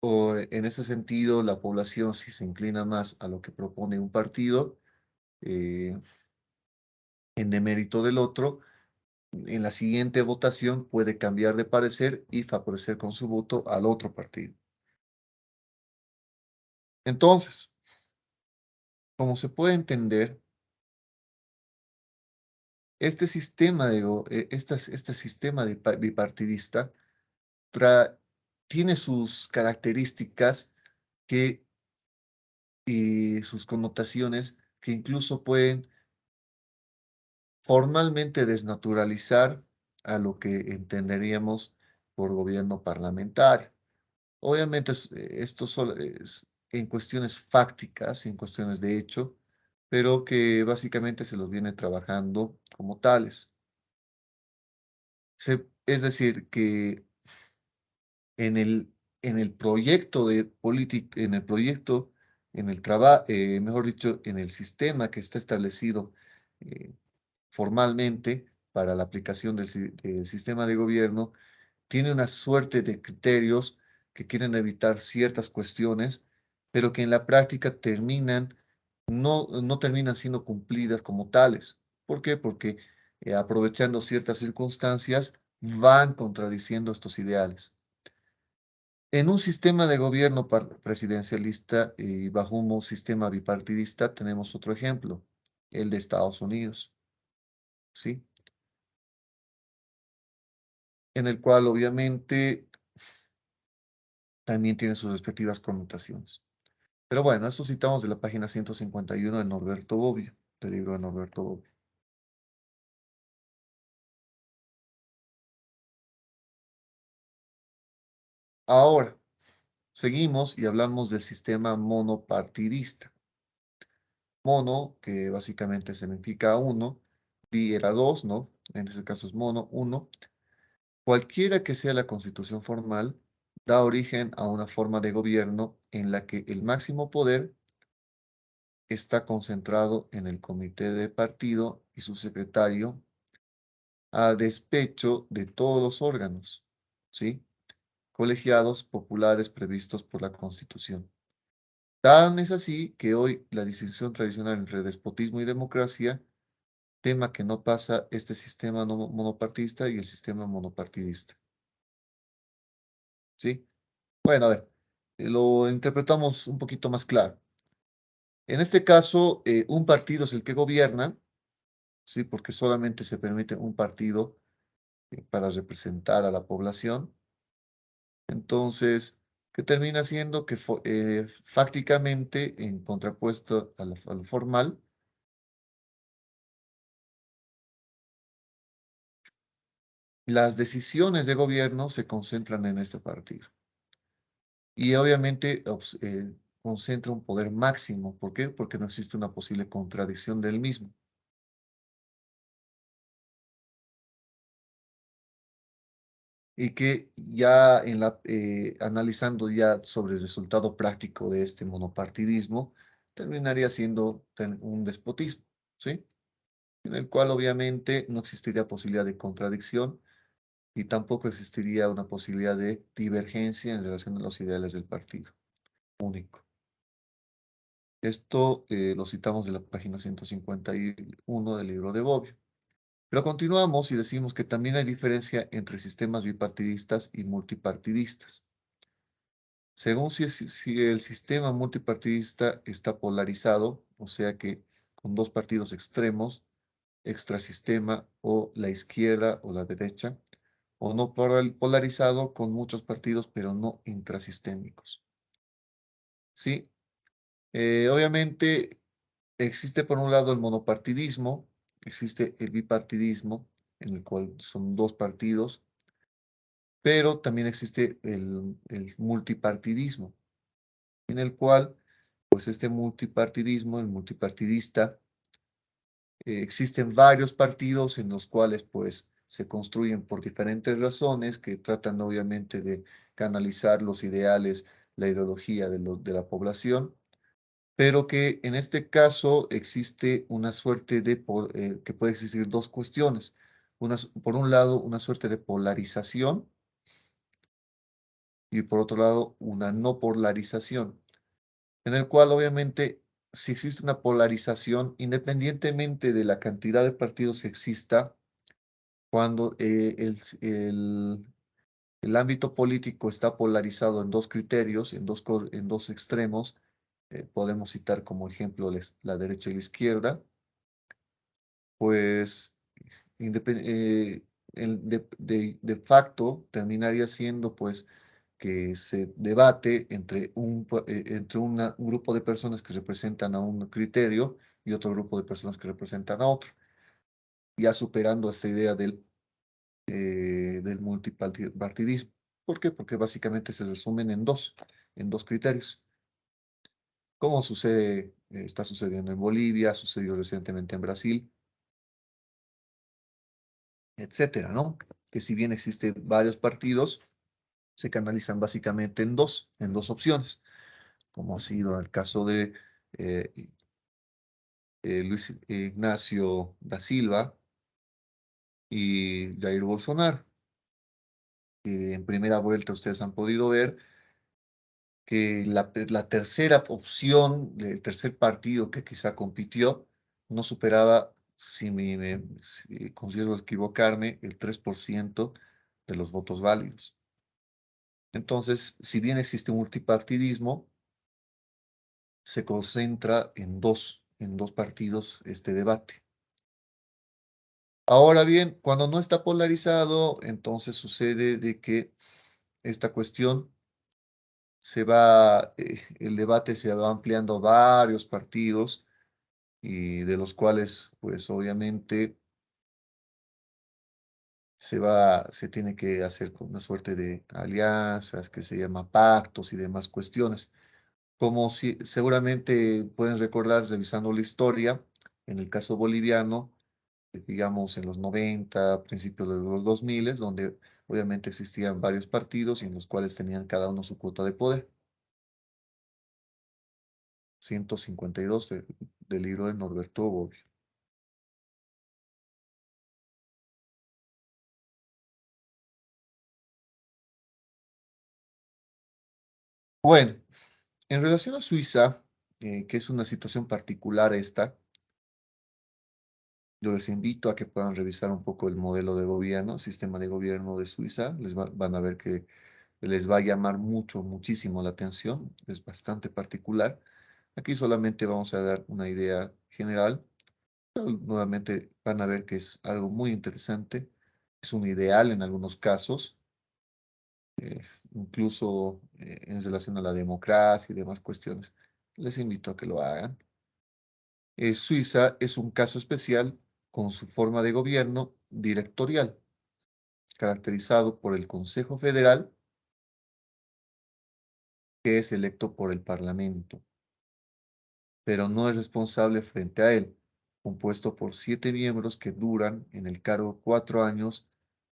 Speaker 1: en ese sentido, la población, si se inclina más a lo que propone un partido, eh, en demérito del otro, en la siguiente votación puede cambiar de parecer y favorecer con su voto al otro partido. Entonces, como se puede entender, este sistema este sistema bipartidista tiene sus características que, y sus connotaciones que incluso pueden formalmente desnaturalizar a lo que entenderíamos por gobierno parlamentario. Obviamente esto solo es en cuestiones fácticas, en cuestiones de hecho, pero que básicamente se los viene trabajando como tales. Es decir, que en en el proyecto de política, en el proyecto, en el trabajo, mejor dicho, en el sistema que está establecido eh, formalmente para la aplicación del sistema de gobierno, tiene una suerte de criterios que quieren evitar ciertas cuestiones, pero que en la práctica no terminan siendo cumplidas como tales. ¿Por qué? Porque aprovechando ciertas circunstancias van contradiciendo estos ideales. En un sistema de gobierno presidencialista y bajo un sistema bipartidista tenemos otro ejemplo, el de Estados Unidos, ¿sí? En el cual obviamente también tiene sus respectivas connotaciones. Pero bueno, esto citamos de la página 151 de Norberto Bobbio, del libro de Norberto Bobbio. Ahora, seguimos y hablamos del sistema monopartidista. Mono, que básicamente significa uno, bi era dos, ¿no? En este caso es mono, uno. Cualquiera que sea la constitución formal, da origen a una forma de gobierno en la que el máximo poder está concentrado en el comité de partido y su secretario a despecho de todos los órganos, ¿sí? Colegiados populares previstos por la Constitución. Tan es así que hoy la distinción tradicional entre despotismo y democracia, tema que no pasa este sistema monopartista y el sistema monopartidista, ¿sí? Bueno, a ver, lo interpretamos un poquito más claro. En este caso, un partido es el que gobierna, ¿sí? Porque solamente se permite un partido para representar a la población. Entonces, que termina siendo que fácticamente, en contrapuesto a lo formal, las decisiones de gobierno se concentran en este partido. Y obviamente concentra un poder máximo. ¿Por qué? Porque no existe una posible contradicción del mismo. Y que ya analizando ya sobre el resultado práctico de este monopartidismo, terminaría siendo un despotismo, ¿sí? En el cual obviamente no existiría posibilidad de contradicción y tampoco existiría una posibilidad de divergencia en relación a los ideales del partido único. Esto lo citamos de la página 151 del libro de Bobbio. Pero continuamos y decimos que también hay diferencia entre sistemas bipartidistas y multipartidistas. Según si el sistema multipartidista está polarizado, o sea que con dos partidos extremos, extrasistema o la izquierda o la derecha, o no polarizado con muchos partidos, pero no intrasistémicos. ¿Sí? Obviamente existe por un lado el monopartidismo, existe el bipartidismo, en el cual son dos partidos, pero también existe el multipartidismo, en el cual, pues este multipartidismo, el multipartidista, existen varios partidos en los cuales, pues, se construyen por diferentes razones que tratan obviamente de canalizar los ideales, la ideología de la población, pero que en este caso existe una suerte de, que puede existir dos cuestiones. Por un lado, una suerte de polarización y por otro lado, una no polarización, en el cual obviamente si existe una polarización, independientemente de la cantidad de partidos que exista, cuando el ámbito político está polarizado en dos criterios, en dos extremos, podemos citar como ejemplo la derecha y la izquierda, pues de facto terminaría siendo pues que se debate entre un grupo de personas que representan a un criterio y otro grupo de personas que representan a otro, ya superando esta idea del multipartidismo. ¿Por qué? Porque básicamente se resumen en dos criterios. Como está sucediendo en Bolivia, sucedió recientemente en Brasil, etcétera, ¿no? Que si bien existen varios partidos, se canalizan básicamente en dos opciones, como ha sido el caso de eh, Luis Ignacio da Silva y Jair Bolsonaro. En primera vuelta ustedes han podido ver que la tercera opción, el tercer partido que quizá compitió, no superaba, si considero equivocarme, el 3% de los votos válidos. Entonces, si bien existe un multipartidismo, se concentra en dos partidos este debate. Ahora bien, cuando no está polarizado, entonces sucede de que esta cuestión el debate se va ampliando a varios partidos y de los cuales, pues obviamente, se tiene que hacer con una suerte de alianzas que se llama pactos y demás cuestiones. Como si seguramente pueden recordar revisando la historia, en el caso boliviano, digamos en los 90 principios de los 2000, donde obviamente existían varios partidos y en los cuales tenían cada uno su cuota de poder. 152 del libro de Norberto Bobbio. Bueno, en relación a Suiza, que es una situación particular esta, yo les invito a que puedan revisar un poco el modelo de gobierno, sistema de gobierno de Suiza. Van a ver que les va a llamar muchísimo la atención. Es bastante particular. Aquí solamente vamos a dar una idea general, pero nuevamente van a ver que es algo muy interesante. Es un ideal en algunos casos. incluso en relación a la democracia y demás cuestiones. Les invito a que lo hagan. Suiza es un caso especial con su forma de gobierno directorial, caracterizado por el Consejo Federal, que es electo por el Parlamento, pero no es responsable frente a él, compuesto por 7 miembros que duran en el cargo 4 años,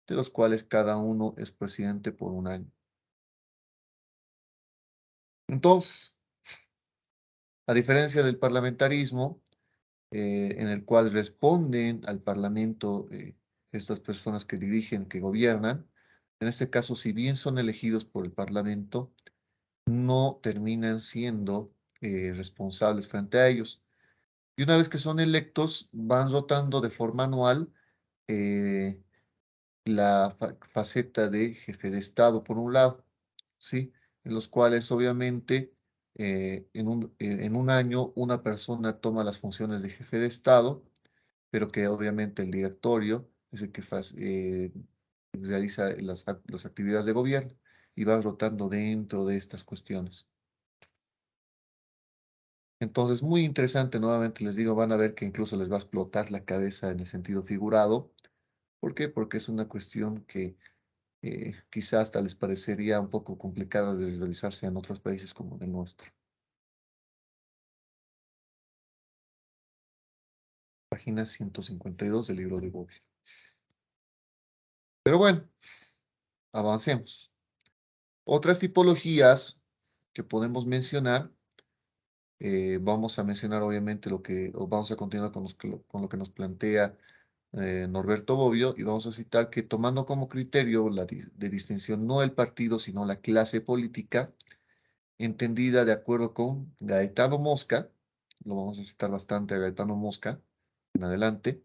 Speaker 1: de los cuales cada uno es presidente por un año. Entonces, a diferencia del parlamentarismo, en el cual responden al Parlamento estas personas que dirigen, que gobiernan, en este caso, si bien son elegidos por el Parlamento, no terminan siendo responsables frente a ellos. Y una vez que son electos, van rotando de forma anual eh, la faceta de jefe de Estado, por un lado, ¿sí? En los cuales obviamente en un año una persona toma las funciones de jefe de Estado, pero que obviamente el directorio es el que realiza las actividades de gobierno y va rotando dentro de estas cuestiones. Entonces, muy interesante, nuevamente les digo, van a ver que incluso les va a explotar la cabeza en el sentido figurado. ¿Por qué? Porque es una cuestión que quizás hasta les parecería un poco complicada de visualizarse en otros países como el nuestro. Página 152 del libro de Google. Pero bueno, avancemos. Otras tipologías que podemos mencionar, vamos a mencionar obviamente o vamos a continuar con lo que nos plantea Norberto Bobbio, y vamos a citar que tomando como criterio de distinción no el partido, sino la clase política, entendida de acuerdo con Gaetano Mosca, lo vamos a citar bastante a Gaetano Mosca en adelante,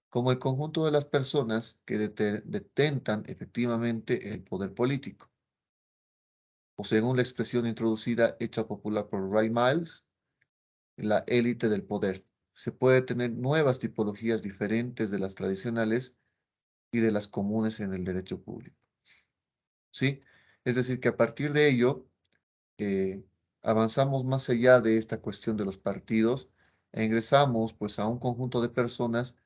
Speaker 1: como el conjunto de las personas que detentan efectivamente el poder político, o según la expresión introducida hecha popular por Ray Miles, la élite del poder. Se puede tener nuevas tipologías diferentes de las tradicionales y de las comunes en el derecho público. ¿Sí? Es decir, que a partir de ello, eh, avanzamos más allá de esta cuestión de los partidos e ingresamos pues a un conjunto de personas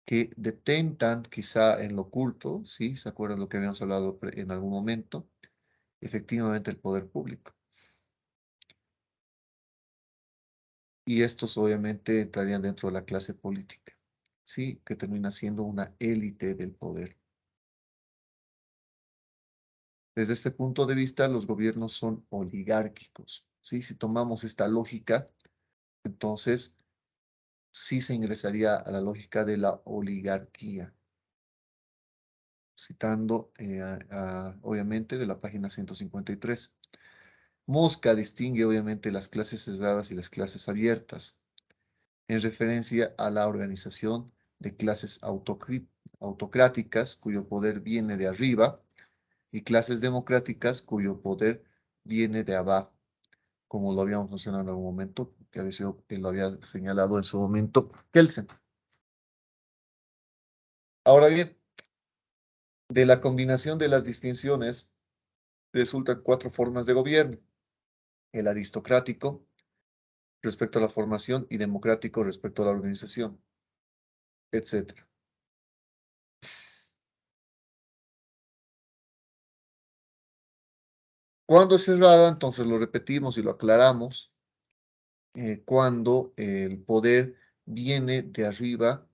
Speaker 1: que detentan quizá en lo oculto, ¿sí? ¿Se acuerdan lo que habíamos hablado en algún momento? Efectivamente el poder público. Y estos obviamente entrarían dentro de la clase política, ¿sí? Que termina siendo una élite del poder. Desde este punto de vista, los gobiernos son oligárquicos, ¿sí? Si tomamos esta lógica, entonces sí se ingresaría a la lógica de la oligarquía, citando obviamente de la página 153. Mosca distingue obviamente las clases cerradas y las clases abiertas, en referencia a la organización de clases autocráticas cuyo poder viene de arriba y clases democráticas cuyo poder viene de abajo, como lo habíamos mencionado en algún momento, que lo había señalado en su momento Kelsen. Ahora bien, de la combinación de las distinciones resultan 4 formas de gobierno: el aristocrático respecto a la formación y democrático respecto a la organización, etcétera. Cuando es cerrada, entonces lo repetimos y lo aclaramos, cuando el poder viene de arriba,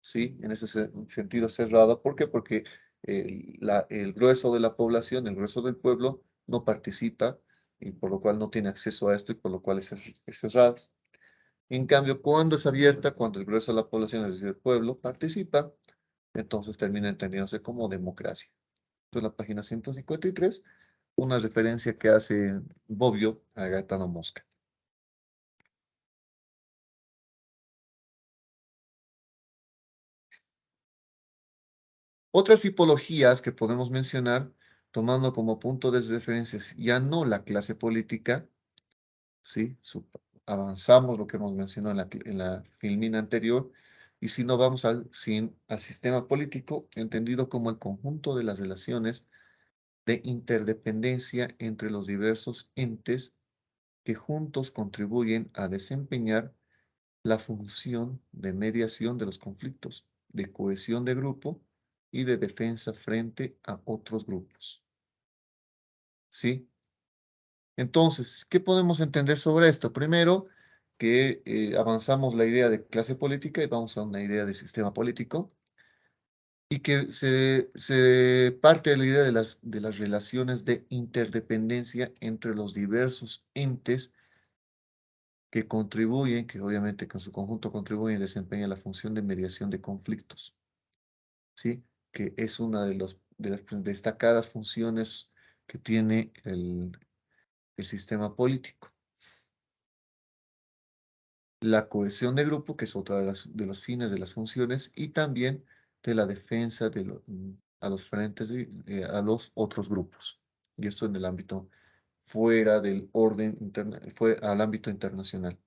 Speaker 1: ¿sí? En ese sentido cerrada. ¿Por qué? Porque el grueso de la población, el grueso del pueblo, no participa y por lo cual no tiene acceso a esto y por lo cual es cerrada. En cambio, cuando es abierta, cuando el grueso de la población, es decir, el pueblo, participa, entonces termina entendiéndose como democracia. Esto es la página 153, una referencia que hace Bobbio a Gaetano Mosca. Otras tipologías que podemos mencionar, tomando como punto de referencia ya no la clase política, ¿sí? Avanzamos lo que hemos mencionado en la filmina anterior, y si no vamos al sistema político, entendido como el conjunto de las relaciones de interdependencia entre los diversos entes que juntos contribuyen a desempeñar la función de mediación de los conflictos, de cohesión de grupo y de defensa frente a otros grupos. ¿Sí? Entonces, ¿qué podemos entender sobre esto? Primero, que avanzamos la idea de clase política y vamos a una idea de sistema político, y que se parte de la idea de las relaciones de interdependencia entre los diversos entes que contribuyen, que obviamente con su conjunto contribuyen y desempeñan la función de mediación de conflictos, ¿sí? Que es una de las destacadas funciones que tiene el sistema político. La cohesión de grupo, que es otra de los fines de las funciones, y también de la defensa a los frentes, a los otros grupos. Y esto en el ámbito fuera del orden interno, fue al ámbito internacional.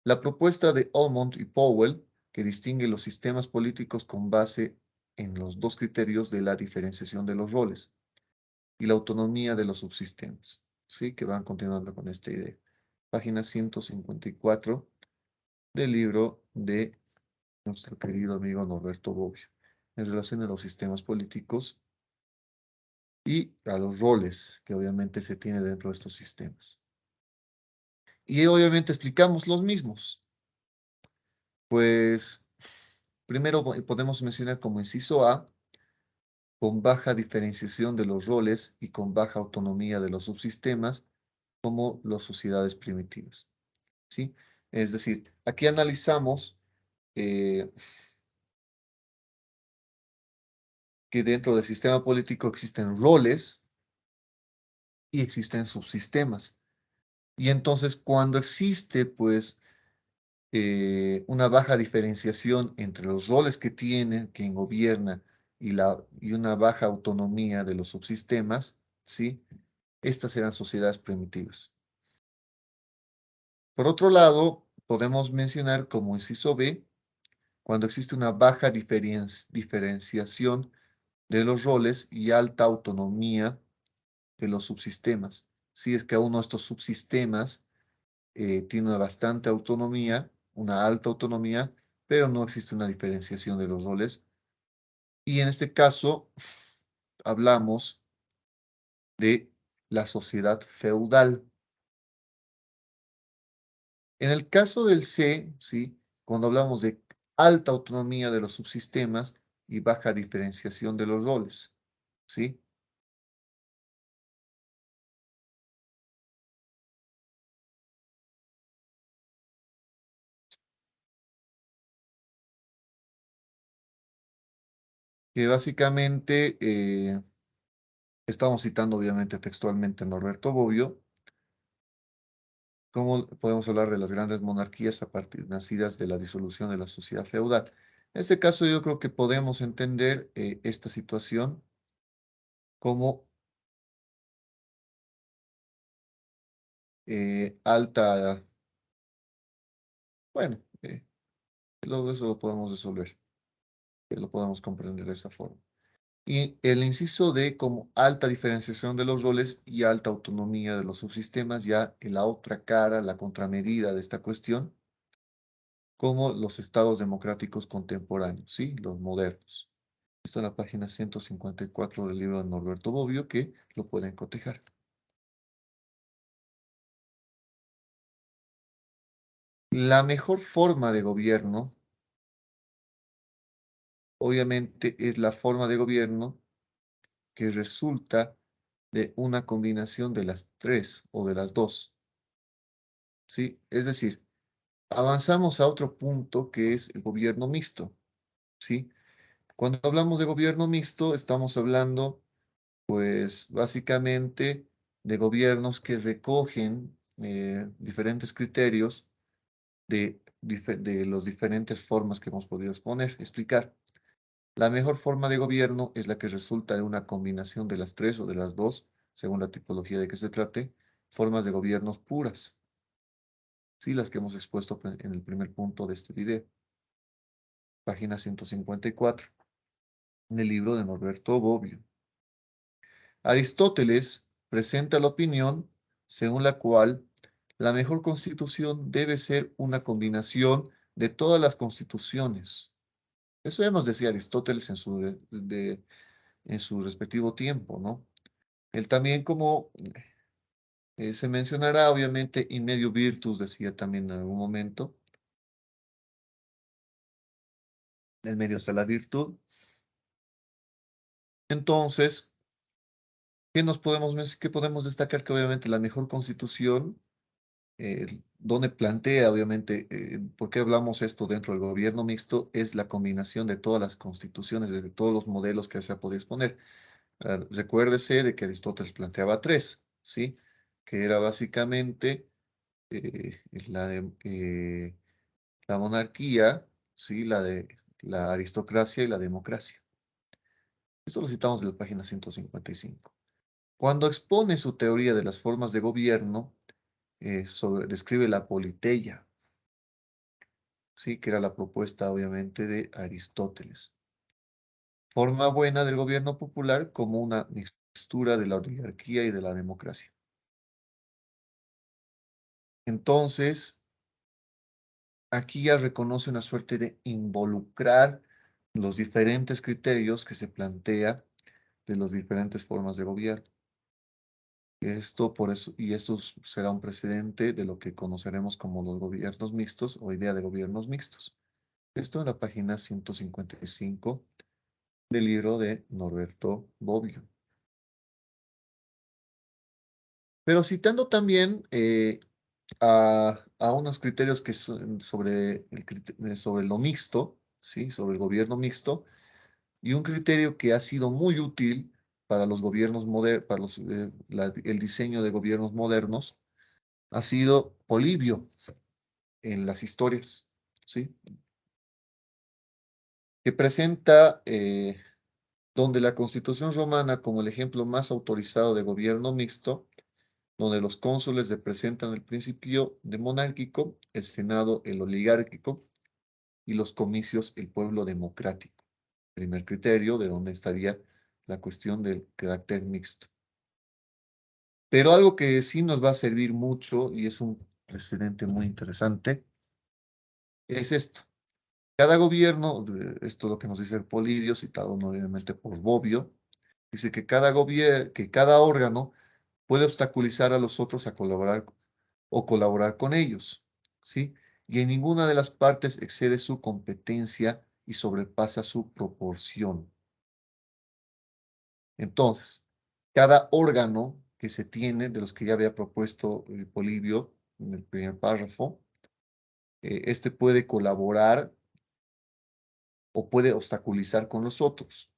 Speaker 1: La propuesta de Almond y Powell, que distingue los sistemas políticos con base en los dos criterios de la diferenciación de los roles y la autonomía de los subsistemas, ¿sí? Que van continuando con esta idea. Página 154 del libro de nuestro querido amigo Norberto Bobbio, en relación a los sistemas políticos y a los roles que obviamente se tiene dentro de estos sistemas. Y obviamente explicamos los mismos. Pues primero podemos mencionar como inciso A, con baja diferenciación de los roles y con baja autonomía de los subsistemas, como las sociedades primitivas. ¿Sí? Es decir, aquí analizamos eh, que dentro del sistema político existen roles y existen subsistemas. Y entonces cuando existe pues una baja diferenciación entre los roles que tiene quien gobierna y una baja autonomía de los subsistemas, ¿sí? Estas eran sociedades primitivas. Por otro lado, podemos mencionar como inciso B, cuando existe una baja diferenciación de los roles y alta autonomía de los subsistemas. Si es que uno de estos subsistemas tiene una bastante autonomía, una alta autonomía, pero no existe una diferenciación de los roles. Y en este caso, hablamos de la sociedad feudal. En el caso del C, ¿sí? Cuando hablamos de alta autonomía de los subsistemas y baja diferenciación de los roles, ¿sí? Que básicamente estamos citando obviamente textualmente a Norberto Bobbio, cómo podemos hablar de las grandes monarquías a partir nacidas de la disolución de la sociedad feudal. En este caso yo creo que podemos entender esta situación como alta, bueno, eso lo podemos resolver, lo podemos comprender de esa forma. Y el inciso D como alta diferenciación de los roles y alta autonomía de los subsistemas, ya en la otra cara, la contramedida de esta cuestión, como los estados democráticos contemporáneos, ¿sí? Los modernos. Esto en la página 154 del libro de Norberto Bobbio, que lo pueden cotejar. La mejor forma de gobierno, obviamente, es la forma de gobierno que resulta de una combinación de las tres o de las dos, ¿sí? Es decir, avanzamos a otro punto que es el gobierno mixto, ¿sí? Cuando hablamos de gobierno mixto, estamos hablando, pues, básicamente de gobiernos que recogen diferentes criterios de las diferentes formas que hemos podido explicar. La mejor forma de gobierno es la que resulta de una combinación de las tres o de las dos, según la tipología de que se trate, formas de gobiernos puras, sí, las que hemos expuesto en el primer punto de este video, página 154, en el libro de Norberto Bobbio. Aristóteles presenta la opinión según la cual la mejor constitución debe ser una combinación de todas las constituciones. Eso ya nos decía Aristóteles en su respectivo tiempo, ¿no? Él también, como se mencionará, obviamente, in medio virtus, decía también en algún momento, en medio está la virtud. Entonces, qué podemos destacar? Que obviamente la mejor constitución, donde plantea, obviamente, ¿por qué hablamos esto dentro del gobierno mixto? Es la combinación de todas las constituciones, de todos los modelos que se ha podido exponer. Recuérdese de que Aristóteles planteaba tres, ¿sí? Que era básicamente eh, la, de- eh, la monarquía, ¿sí? La aristocracia y la democracia. Esto lo citamos de la página 155. Cuando expone su teoría de las formas de gobierno, describe la politeia, ¿sí? Que era la propuesta, obviamente, de Aristóteles. Forma buena del gobierno popular como una mixtura de la oligarquía y de la democracia. Entonces, aquí ya reconoce una suerte de involucrar los diferentes criterios que se plantea de las diferentes formas de gobierno. Esto por eso, y esto será un precedente de lo que conoceremos como los gobiernos mixtos o idea de gobiernos mixtos. Esto en la página 155 del libro de Norberto Bobbio. Pero citando también a unos criterios que son sobre lo mixto, ¿sí? Sobre el gobierno mixto, y un criterio que ha sido muy útil para los gobiernos modernos, para el diseño de gobiernos modernos, ha sido Polibio en las historias, ¿sí? Que presenta donde la Constitución romana como el ejemplo más autorizado de gobierno mixto, donde los cónsules representan el principio de monárquico, el Senado el oligárquico y los comicios el pueblo democrático. Primer criterio de donde estaría la cuestión del carácter mixto. Pero algo que sí nos va a servir mucho y es un precedente muy interesante es esto. Cada gobierno, esto es lo que nos dice el Polibio, citado obviamente por Bobbio, dice que cada órgano puede obstaculizar a los otros a colaborar o colaborar con ellos, ¿sí? Y en ninguna de las partes excede su competencia y sobrepasa su proporción. Entonces, cada órgano que se tiene, de los que ya había propuesto Polibio en el primer párrafo, este puede colaborar o puede obstaculizar con los otros,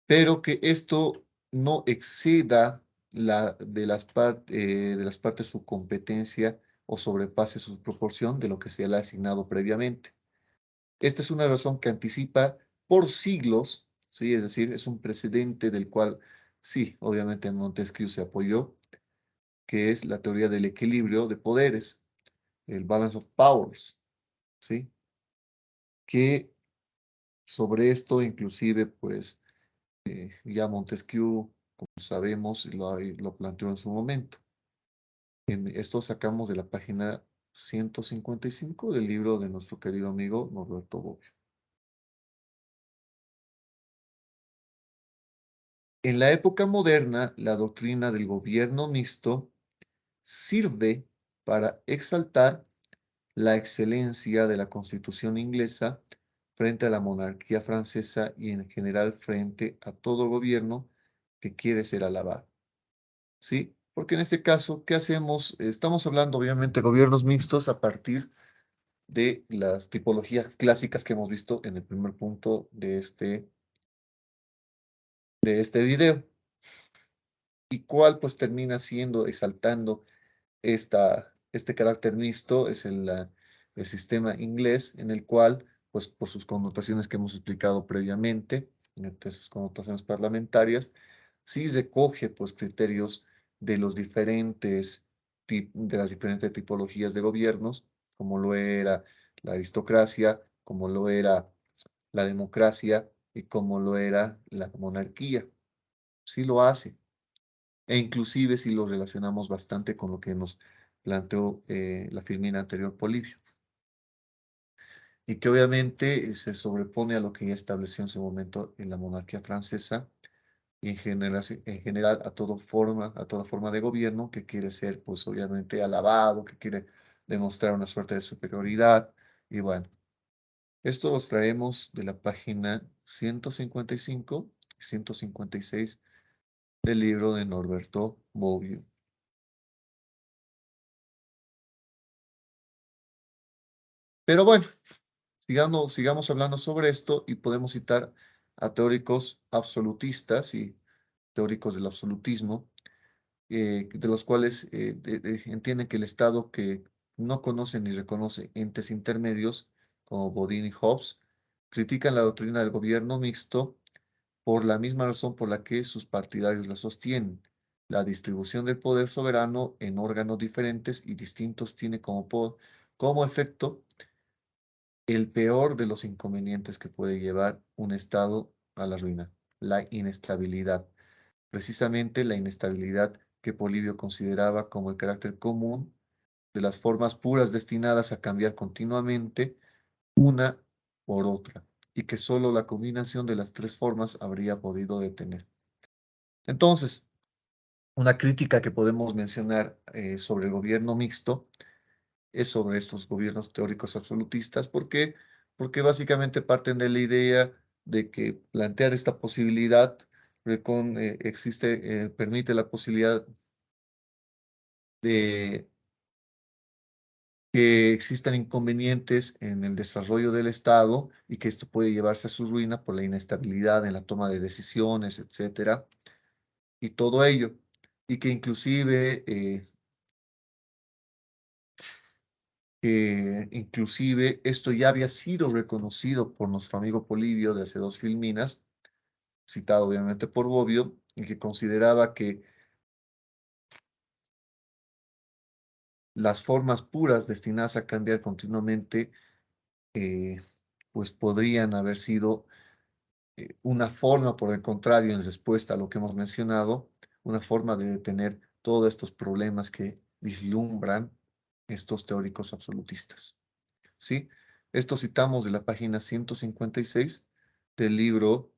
Speaker 1: pero que esto no exceda de las partes su competencia o sobrepase su proporción de lo que se le ha asignado previamente. Esta es una razón que anticipa por siglos, ¿sí? Es decir, es un precedente del cual, sí, obviamente Montesquieu se apoyó, que es la teoría del equilibrio de poderes, el balance of powers, ¿sí? Que sobre esto inclusive, pues, ya Montesquieu, como sabemos, lo planteó en su momento. Esto sacamos de la página 155 del libro de nuestro querido amigo Norberto Bobbio. En la época moderna, la doctrina del gobierno mixto sirve para exaltar la excelencia de la Constitución inglesa frente a la monarquía francesa y en general frente a todo gobierno que quiere ser alabado. ¿Sí? Porque en este caso, ¿qué hacemos? Estamos hablando obviamente de gobiernos mixtos a partir de las tipologías clásicas que hemos visto en el primer punto de este video. ¿Y cuál pues termina siendo, exaltando este carácter mixto? Es el sistema inglés en el cual, pues por sus connotaciones que hemos explicado previamente, en esas connotaciones parlamentarias, sí recoge pues criterios de de las diferentes tipologías de gobiernos, como lo era la aristocracia, como lo era la democracia y como lo era la monarquía. sí lo hace. E inclusive si lo relacionamos bastante con lo que nos planteó la Firmina anterior Polibio. Y que obviamente se sobrepone a lo que ya estableció en su momento en la monarquía francesa y en general a toda forma de gobierno que quiere ser, pues obviamente, alabado, que quiere demostrar una suerte de superioridad. Y bueno, esto los traemos de la página 155 y 156 del libro de Norberto Bobbio. Pero bueno, sigamos hablando sobre esto y podemos citar a teóricos absolutistas y teóricos del absolutismo, de los cuales entienden que el Estado que no conoce ni reconoce entes intermedios, como Bodin y Hobbes, critican la doctrina del gobierno mixto por la misma razón por la que sus partidarios la sostienen. La distribución del poder soberano en órganos diferentes y distintos tiene como efecto el peor de los inconvenientes que puede llevar un Estado a la ruina, la inestabilidad. Precisamente la inestabilidad que Polibio consideraba como el carácter común de las formas puras destinadas a cambiar continuamente una por otra, y que solo la combinación de las tres formas habría podido detener. Entonces, una crítica que podemos mencionar sobre el gobierno mixto es sobre estos gobiernos teóricos absolutistas. ¿Por qué? Porque básicamente parten de la idea de que plantear esta posibilidad permite la posibilidad de que existan inconvenientes en el desarrollo del Estado y que esto puede llevarse a su ruina por la inestabilidad en la toma de decisiones, etcétera, y todo ello. Y que inclusive esto ya había sido reconocido por nuestro amigo Polibio de hace dos filminas, citado obviamente por Bobbio, y que consideraba que las formas puras destinadas a cambiar continuamente, eh, pues podrían haber sido una forma, por el contrario, en respuesta a lo que hemos mencionado, una forma de detener todos estos problemas que vislumbran estos teóricos absolutistas. ¿Sí? Esto citamos de la página 156 del libro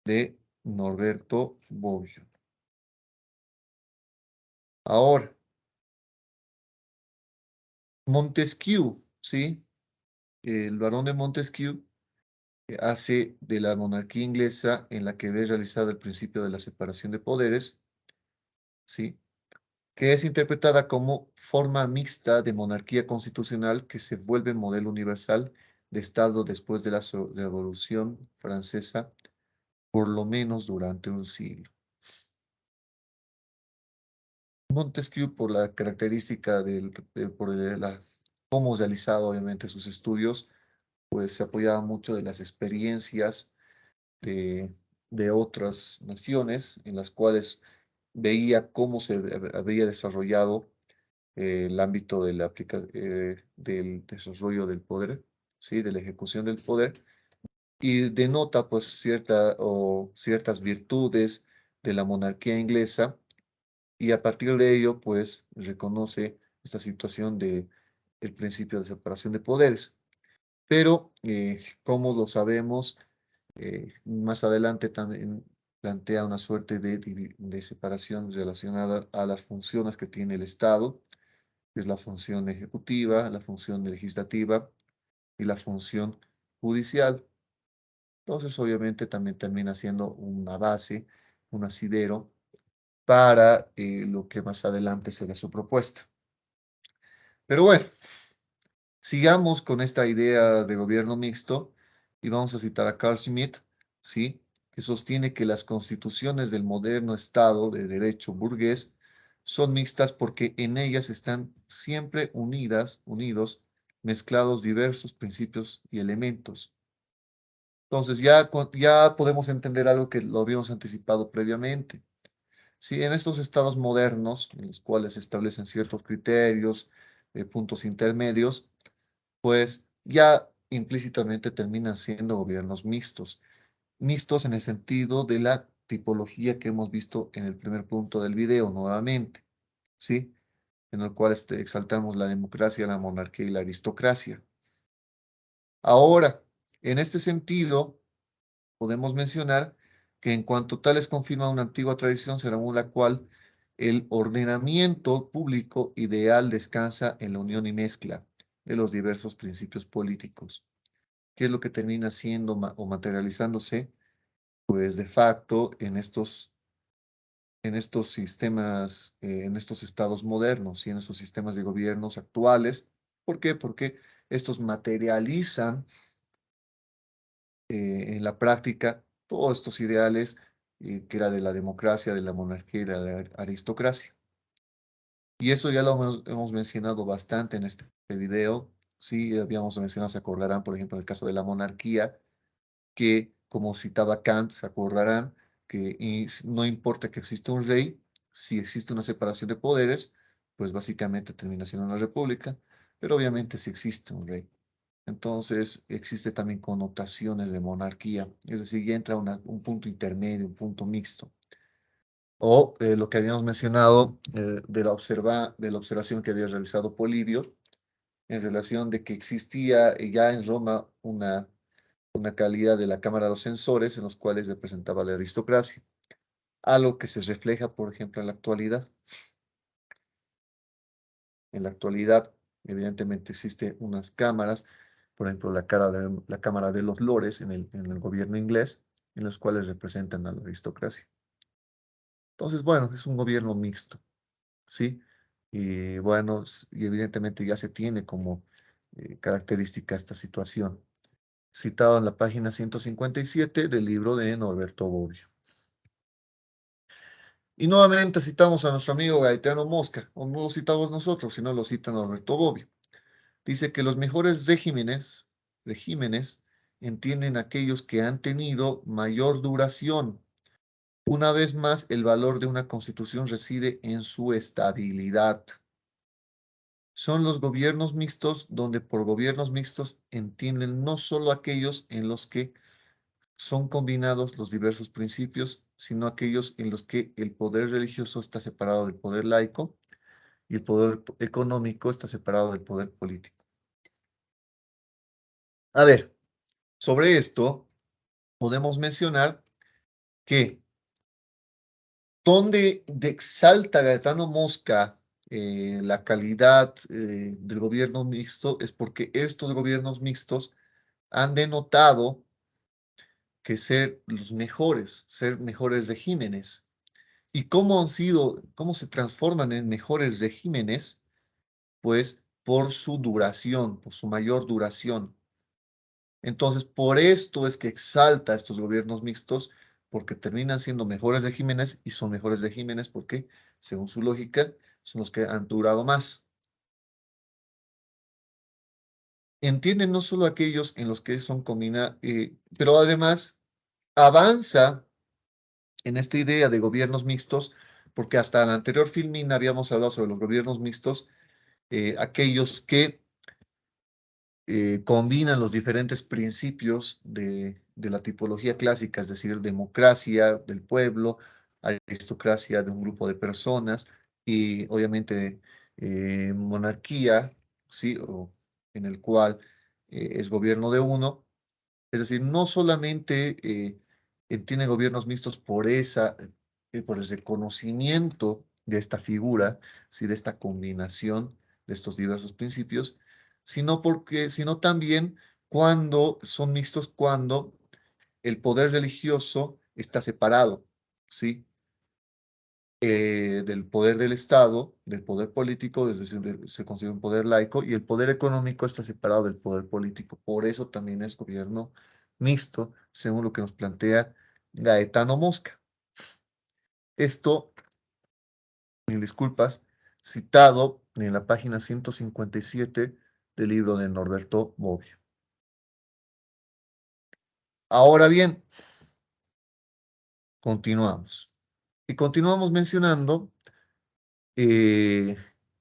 Speaker 1: de Norberto Bobbio. Ahora, Montesquieu, ¿sí? El barón de Montesquieu hace de la monarquía inglesa, en la que ve realizado el principio de la separación de poderes, ¿sí? Que es interpretada como forma mixta de monarquía constitucional que se vuelve modelo universal de Estado después de la Revolución Francesa, por lo menos durante un siglo. Montesquieu, por la característica cómo realizado obviamente sus estudios, pues se apoyaba mucho de las experiencias de, de otras naciones en las cuales veía cómo se había desarrollado el ámbito del desarrollo del poder, ¿sí? De la ejecución del poder, y denota pues ciertas virtudes de la monarquía inglesa, y a partir de ello pues reconoce esta situación de el principio de separación de poderes. Pero, como lo sabemos, más adelante también plantea una suerte de separación relacionada a las funciones que tiene el Estado, que es la función ejecutiva, la función legislativa y la función judicial. Entonces, obviamente, también termina siendo una base, un asidero para lo que más adelante será su propuesta. Pero bueno, sigamos con esta idea de gobierno mixto y vamos a citar a Carl Schmitt, ¿sí? Que sostiene que las constituciones del moderno Estado de derecho burgués son mixtas porque en ellas están siempre unidos, mezclados diversos principios y elementos. Entonces ya podemos entender algo que lo habíamos anticipado previamente. Sí, en estos estados modernos, en los cuales se establecen ciertos criterios, puntos intermedios, pues ya implícitamente terminan siendo gobiernos mixtos. Mixtos en el sentido de la tipología que hemos visto en el primer punto del video nuevamente, ¿sí? En el cual exaltamos la democracia, la monarquía y la aristocracia. Ahora, en este sentido, podemos mencionar que en cuanto tales confirma una antigua tradición según la cual el ordenamiento público ideal descansa en la unión y mezcla de los diversos principios políticos. ¿Qué es lo que termina siendo o materializándose? Pues de facto en estos sistemas, en estos estados modernos y en estos sistemas de gobiernos actuales. ¿Por qué? Porque estos materializan en la práctica todos estos ideales que era de la democracia, de la monarquía y de la aristocracia. Y eso ya lo hemos mencionado bastante en este video. Sí, habíamos mencionado, se acordarán, por ejemplo, en el caso de la monarquía, que, como citaba Kant, se acordarán que no importa que exista un rey, si existe una separación de poderes, pues básicamente termina siendo una república, pero obviamente si existe un rey. Entonces existe también connotaciones de monarquía, es decir, ya entra un punto intermedio, un punto mixto. O lo que habíamos mencionado de la observación que había realizado Polibio en relación de que existía ya en Roma una calidad de la Cámara de los Censores en los cuales representaba la aristocracia, algo que se refleja, por ejemplo, en la actualidad. En la actualidad, evidentemente, existen unas cámaras, por ejemplo, la Cámara de los Lores en el gobierno inglés, en los cuales representan a la aristocracia. Entonces, bueno, es un gobierno mixto, ¿sí? Y bueno, y evidentemente ya se tiene como característica esta situación, citado en la página 157 del libro de Norberto Bobbio. Y nuevamente citamos a nuestro amigo Gaetano Mosca, o no lo citamos nosotros, sino lo cita Norberto Bobbio. Dice que los mejores regímenes entienden aquellos que han tenido mayor duración. Una vez más, el valor de una constitución reside en su estabilidad. Son los gobiernos mixtos donde por gobiernos mixtos entienden no solo aquellos en los que son combinados los diversos principios, sino aquellos en los que el poder religioso está separado del poder laico y el poder económico está separado del poder político. A ver, sobre esto podemos mencionar que donde exalta Gaetano Mosca la calidad del gobierno mixto es porque estos gobiernos mixtos han denotado que ser mejores regímenes. ¿Y cómo han sido, cómo se transforman en mejores regímenes? Pues por su duración, por su mayor duración. Entonces, por esto es que exalta estos gobiernos mixtos, porque terminan siendo mejores regímenes y son mejores regímenes porque, según su lógica, son los que han durado más. Entienden no solo aquellos en los que son combinados, pero además avanza en esta idea de gobiernos mixtos, porque hasta el anterior filming habíamos hablado sobre los gobiernos mixtos, aquellos que combinan los diferentes principios de la tipología clásica, es decir, democracia del pueblo, aristocracia de un grupo de personas y obviamente monarquía, ¿sí? En el cual es gobierno de uno. Es decir, no solamente tiene gobiernos mixtos por el reconocimiento de esta figura, ¿sí? De esta combinación de estos diversos principios, sino también cuando son mixtos, cuando el poder religioso está separado, ¿sí? Del poder del Estado, del poder político, es decir, se considera un poder laico, y el poder económico está separado del poder político. Por eso también es gobierno mixto, según lo que nos plantea Gaetano Mosca. Esto, mil disculpas, citado en la página 157 del libro de Norberto Bobbio. Ahora bien, continuamos. Y continuamos mencionando que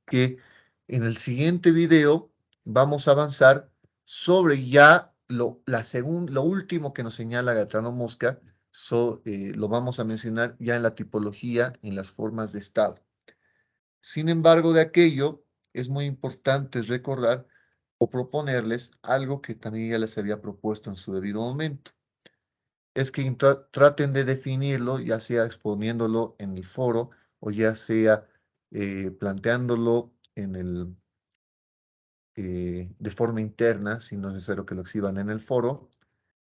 Speaker 1: en el siguiente video vamos a avanzar sobre ya lo último que nos señala Gaetano Mosca lo vamos a mencionar ya en la tipología, en las formas de estado. Sin embargo, de aquello es muy importante recordar o proponerles algo que también ya les había propuesto en su debido momento. Es que traten de definirlo, ya sea exponiéndolo en el foro o ya sea planteándolo de forma interna, si no es necesario que lo exhiban en el foro,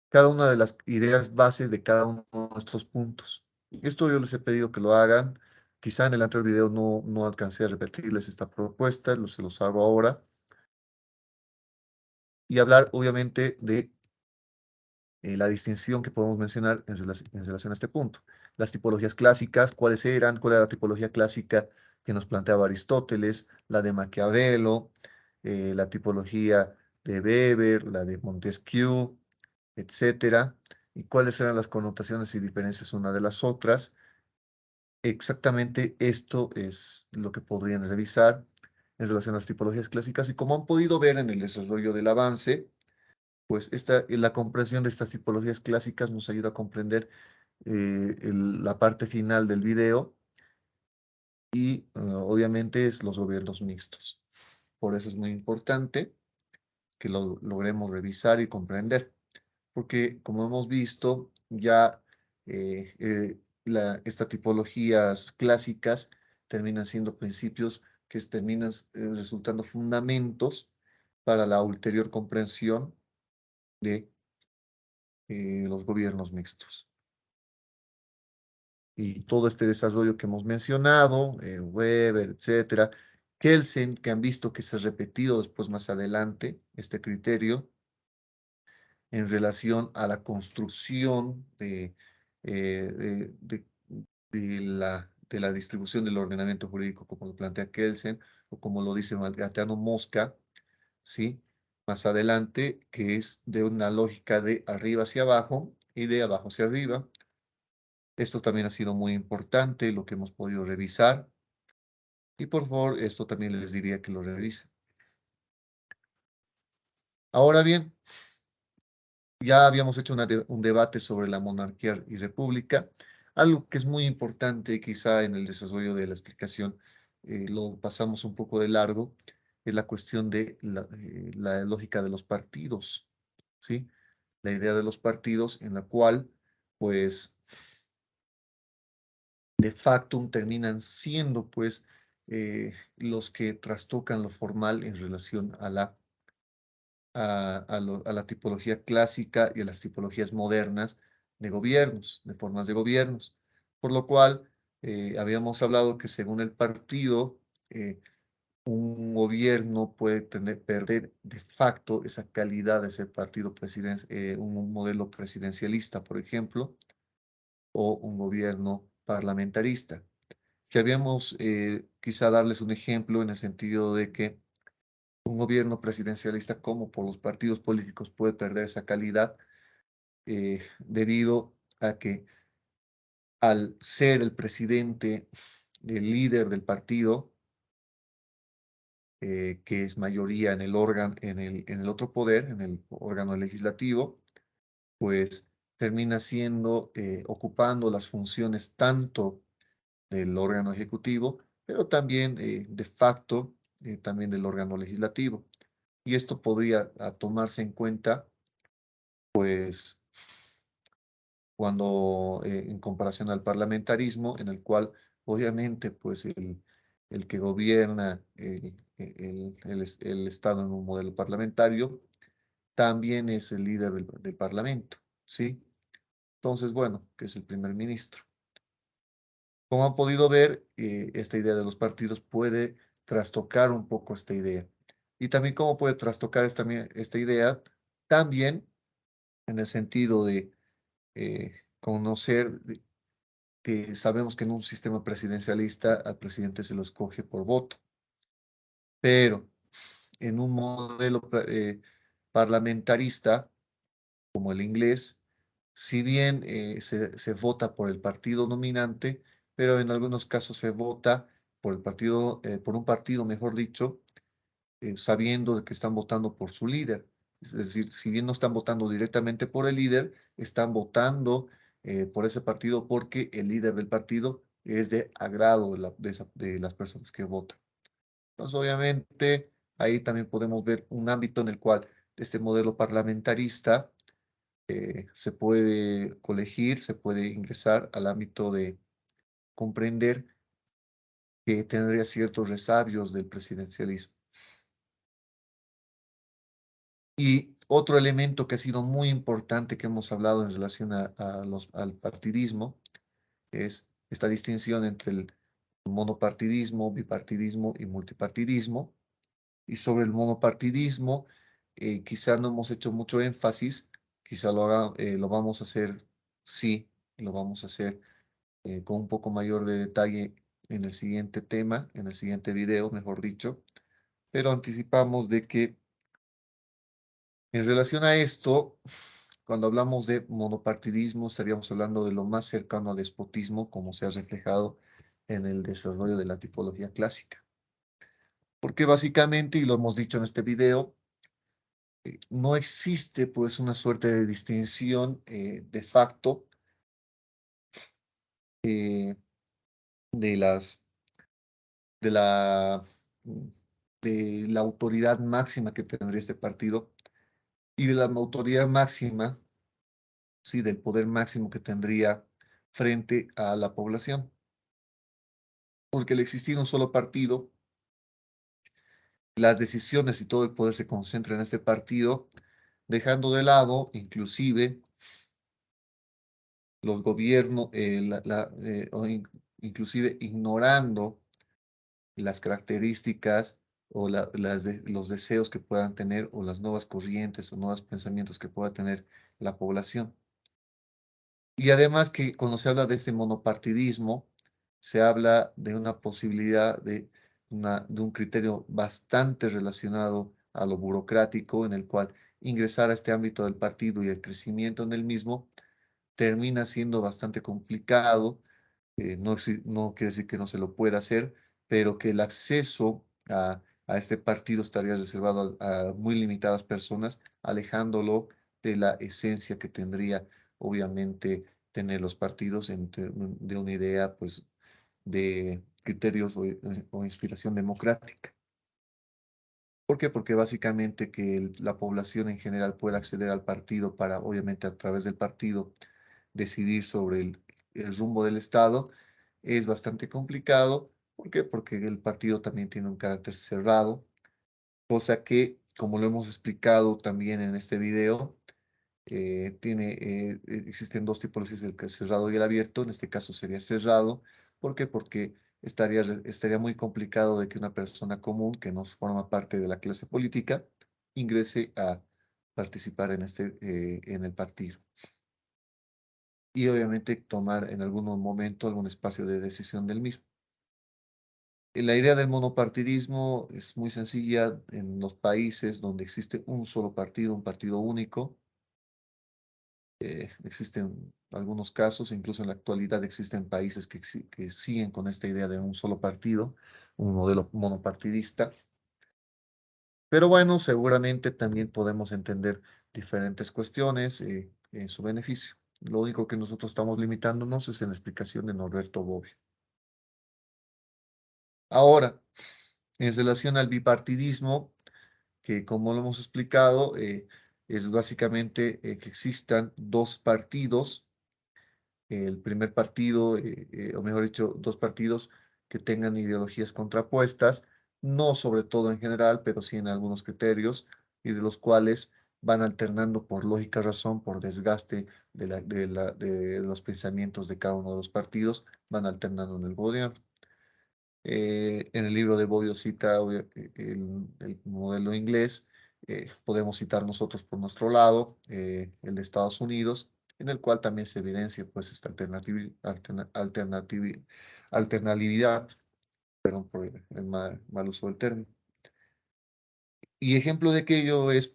Speaker 1: cada una de las ideas bases de cada uno de estos puntos. Y esto yo les he pedido que lo hagan. Quizá en el anterior video no alcancé a repetirles esta propuesta, se los hago ahora. Y hablar, obviamente, de la distinción que podemos mencionar en relación a este punto. Las tipologías clásicas, ¿cuáles eran? ¿Cuál era la tipología clásica que nos planteaba Aristóteles? La de Maquiavelo, la tipología de Weber, la de Montesquieu, etcétera, y cuáles eran las connotaciones y diferencias una de las otras. Exactamente esto es lo que podrían revisar en relación a las tipologías clásicas y como han podido ver en el desarrollo del avance, pues la comprensión de estas tipologías clásicas nos ayuda a comprender la parte final del video y obviamente es los gobiernos mixtos. Por eso es muy importante que lo logremos revisar y comprender. Porque como hemos visto, ya estas tipologías clásicas terminan siendo principios que terminan resultando fundamentos para la ulterior comprensión de los gobiernos mixtos. Y todo este desarrollo que hemos mencionado, Weber, etcétera, Kelsen, que han visto que se ha repetido después más adelante este criterio, en relación a la construcción de la distribución del ordenamiento jurídico, como lo plantea Kelsen, o como lo dice Gaetano Mosca, ¿sí? Más adelante, que es de una lógica de arriba hacia abajo y de abajo hacia arriba. Esto también ha sido muy importante, lo que hemos podido revisar. Y por favor, esto también les diría que lo revisen. Ahora bien, ya habíamos hecho un debate sobre la monarquía y república. Algo que es muy importante, quizá en el desarrollo de la explicación, lo pasamos un poco de largo, es la cuestión de la lógica de los partidos, ¿sí? La idea de los partidos en la cual, pues, de facto terminan siendo, pues, los que trastocan lo formal en relación a la tipología clásica y a las tipologías modernas de gobiernos, de formas de gobiernos. Por lo cual, habíamos hablado que según el partido, un gobierno puede perder de facto esa calidad de ser partido un modelo presidencialista, por ejemplo, o un gobierno parlamentarista. Que habíamos quizá darles un ejemplo en el sentido de que un gobierno presidencialista como por los partidos políticos puede perder esa calidad debido a que al ser el presidente, el líder del partido, que es mayoría en el órgano, en el otro poder, en el órgano legislativo, pues termina siendo, ocupando las funciones tanto del órgano ejecutivo, pero también de facto, también del órgano legislativo. Y esto podría tomarse en cuenta, pues, cuando en comparación al parlamentarismo, en el cual obviamente, pues, el que gobierna el Estado en un modelo parlamentario, también es el líder del Parlamento, ¿sí? Entonces, bueno, que es el primer ministro. Como han podido ver, esta idea de los partidos puede trastocar un poco esta idea. Y también cómo puede trastocar esta idea, también en el sentido de conocer que sabemos que en un sistema presidencialista al presidente se lo escoge por voto, pero en un modelo parlamentarista como el inglés, si bien se vota por el partido dominante, pero en algunos casos se vota por el partido, por un partido, mejor dicho, sabiendo de que están votando por su líder. Es decir, si bien no están votando directamente por el líder, están votando por ese partido porque el líder del partido es de agrado de las personas que votan. Entonces, obviamente, ahí también podemos ver un ámbito en el cual este modelo parlamentarista se puede colegir, se puede ingresar al ámbito de comprender que tendría ciertos resabios del presidencialismo. Y otro elemento que ha sido muy importante que hemos hablado en relación al partidismo es esta distinción entre el monopartidismo, bipartidismo y multipartidismo. Y sobre el monopartidismo, quizá no hemos hecho mucho énfasis, quizá lo vamos a hacer, sí, lo vamos a hacer con un poco mayor de detalle en el siguiente tema, en el siguiente video, mejor dicho, pero anticipamos de que en relación a esto, cuando hablamos de monopartidismo, estaríamos hablando de lo más cercano al despotismo, como se ha reflejado en el desarrollo de la tipología clásica. Porque básicamente, y lo hemos dicho en este video, no existe pues una suerte de distinción de facto eh, de las, de la, mm, de la autoridad máxima que tendría este partido y de la autoridad máxima, sí, del poder máximo que tendría frente a la población. Porque al existir un solo partido, las decisiones y todo el poder se concentra en este partido, dejando de lado inclusive los gobiernos, inclusive ignorando las características o los deseos que puedan tener o las nuevas corrientes o nuevos pensamientos que pueda tener la población. Y además que cuando se habla de este monopartidismo, se habla de una posibilidad de un criterio bastante relacionado a lo burocrático, en el cual ingresar a este ámbito del partido y el crecimiento en el mismo termina siendo bastante complicado. No quiere decir que no se lo pueda hacer, pero que el acceso a este partido estaría reservado a muy limitadas personas, alejándolo de la esencia que tendría, obviamente, tener los partidos de una idea, pues, de criterios o inspiración democrática. ¿Por qué? Porque básicamente que la población en general pueda acceder al partido para, obviamente, a través del partido, decidir sobre el rumbo del Estado es bastante complicado. ¿Por qué? Porque el partido también tiene un carácter cerrado, cosa que, como lo hemos explicado también en este video, existen dos tipologías, el que es cerrado y el abierto. En este caso sería cerrado. ¿Por qué? Porque estaría muy complicado de que una persona común que no forma parte de la clase política ingrese a participar en el partido. Y obviamente tomar en algún momento algún espacio de decisión del mismo. La idea del monopartidismo es muy sencilla en los países donde existe un solo partido, un partido único. Existen algunos casos, incluso en la actualidad existen países que siguen con esta idea de un solo partido, un modelo monopartidista. Pero bueno, seguramente también podemos entender diferentes cuestiones en su beneficio. Lo único que nosotros estamos limitándonos es en la explicación de Norberto Bobbio. Ahora, en relación al bipartidismo, que como lo hemos explicado, es básicamente que existan dos partidos, el primer partido, o mejor dicho, dos partidos que tengan ideologías contrapuestas, no sobre todo en general, pero sí en algunos criterios, y de los cuales van alternando por lógica razón, por desgaste de los pensamientos de cada uno de los partidos, van alternando en el gobierno. En el libro de Bobbio cita el modelo inglés. Podemos citar nosotros por nuestro lado el de Estados Unidos, en el cual también se evidencia pues esta alternatividad, perdón por el mal uso del término. Y ejemplo de aquello es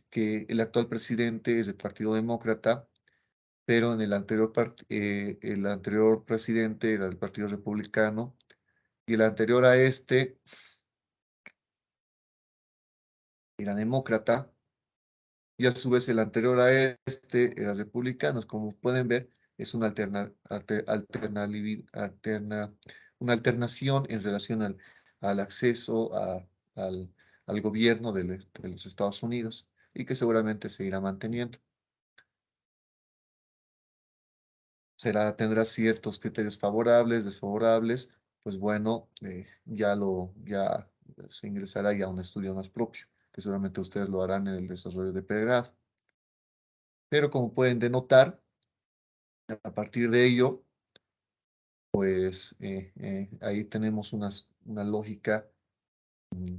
Speaker 1: que el actual presidente es del Partido Demócrata, pero en el anterior presidente era del Partido Republicano, y el anterior a este era demócrata, y a su vez el anterior a este era republicano. Como pueden ver, es una una alternación en relación al acceso al gobierno de los Estados Unidos y que seguramente se irá manteniendo. Tendrá ciertos criterios favorables, desfavorables, pues bueno, ya se ingresará ya a un estudio más propio, que seguramente ustedes lo harán en el desarrollo de pregrado. Pero como pueden denotar, a partir de ello, pues ahí tenemos una lógica, mm,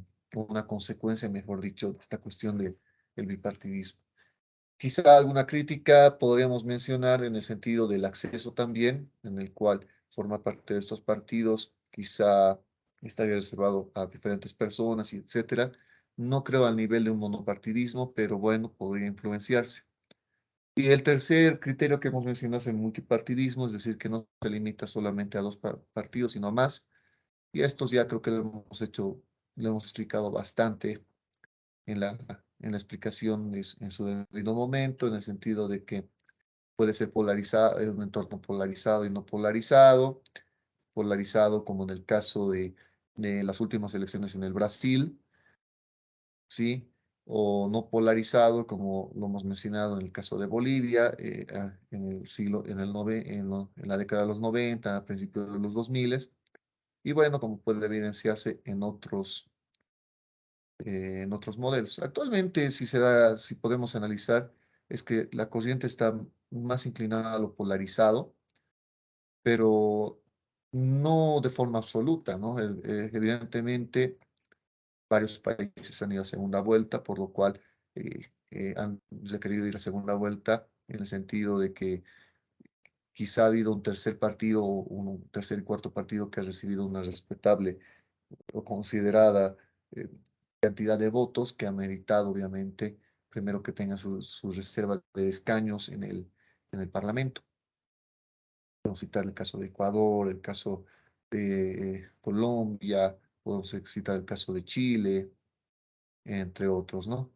Speaker 1: una consecuencia, mejor dicho, de esta cuestión del bipartidismo. Quizá alguna crítica podríamos mencionar en el sentido del acceso también, en el cual forma parte de estos partidos, quizá estaría reservado a diferentes personas y etcétera. No creo al nivel de un monopartidismo, pero bueno, podría influenciarse. Y el tercer criterio que hemos mencionado es el multipartidismo, es decir, que no se limita solamente a dos partidos, sino a más. Y a estos ya creo que lo hemos explicado bastante en la explicación en su debido momento, en el sentido de que puede ser polarizado, en un entorno polarizado y no polarizado, polarizado como en el caso de las últimas elecciones en el Brasil, ¿sí? O no polarizado, como lo hemos mencionado en el caso de Bolivia, en el siglo, en la década de los 90, a principios de los 2000, y bueno, como puede evidenciarse en otros modelos. Actualmente, si podemos analizar, es que la corriente está más inclinada a lo polarizado, pero no de forma absoluta, ¿no? Evidentemente, varios países han ido a segunda vuelta, por lo cual han requerido ir a segunda vuelta en el sentido de que quizá ha habido un tercer partido, un tercer y cuarto partido que ha recibido una respetable o considerada eh, cantidad de votos que ha meritado, obviamente, primero que tenga su reserva de escaños en el Parlamento. Podemos citar el caso de Ecuador, el caso de Colombia, podemos citar el caso de Chile, entre otros, ¿no?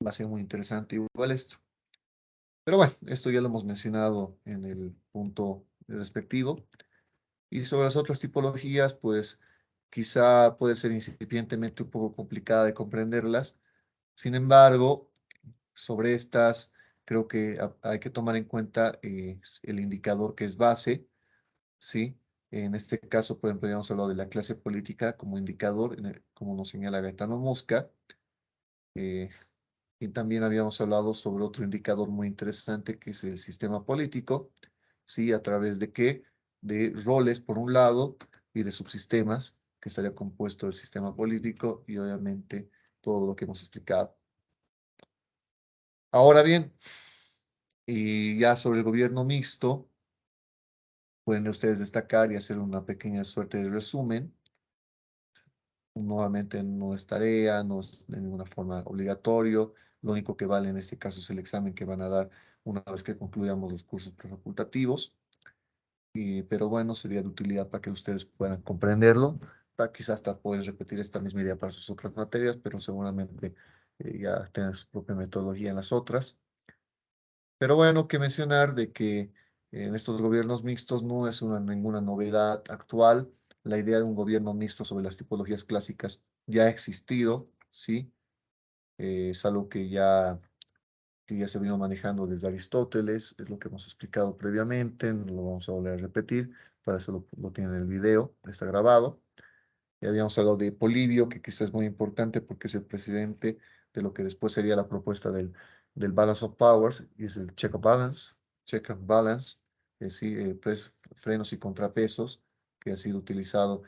Speaker 1: Va a ser muy interesante igual esto. Pero bueno, esto ya lo hemos mencionado en el punto respectivo. Y sobre las otras tipologías, pues quizá puede ser incipientemente un poco complicada de comprenderlas. Sin embargo, sobre estas, creo que hay que tomar en cuenta el indicador que es base, ¿sí? En este caso, por ejemplo, ya hemos hablado de la clase política como indicador, como nos señala Gaetano Mosca, eh, y también habíamos hablado sobre otro indicador muy interesante que es el sistema político, ¿sí? ¿A través de qué? De roles, por un lado, y de subsistemas, que estaría compuesto del sistema político y obviamente todo lo que hemos explicado. Ahora bien, y ya sobre el gobierno mixto, pueden ustedes destacar y hacer una pequeña suerte de resumen. Nuevamente no es tarea, no es de ninguna forma obligatorio. Lo único que vale en este caso es el examen que van a dar una vez que concluyamos los cursos prefacultativos. Pero bueno, sería de utilidad para que ustedes puedan comprenderlo. Quizás hasta pueden repetir esta misma idea para sus otras materias, pero seguramente ya tengan su propia metodología en las otras. Pero bueno, que mencionar de que en estos gobiernos mixtos no es ninguna novedad actual. La idea de un gobierno mixto sobre las tipologías clásicas ya ha existido, ¿sí? Es algo que ya se vino manejando desde Aristóteles, es lo que hemos explicado previamente, no lo vamos a volver a repetir, para eso lo tienen en el video, está grabado. Ya habíamos hablado de Polibio, que quizás es muy importante porque es el presidente de lo que después sería la propuesta del Balance of Powers, y es el check and balance, sí, frenos y contrapesos, que ha sido utilizado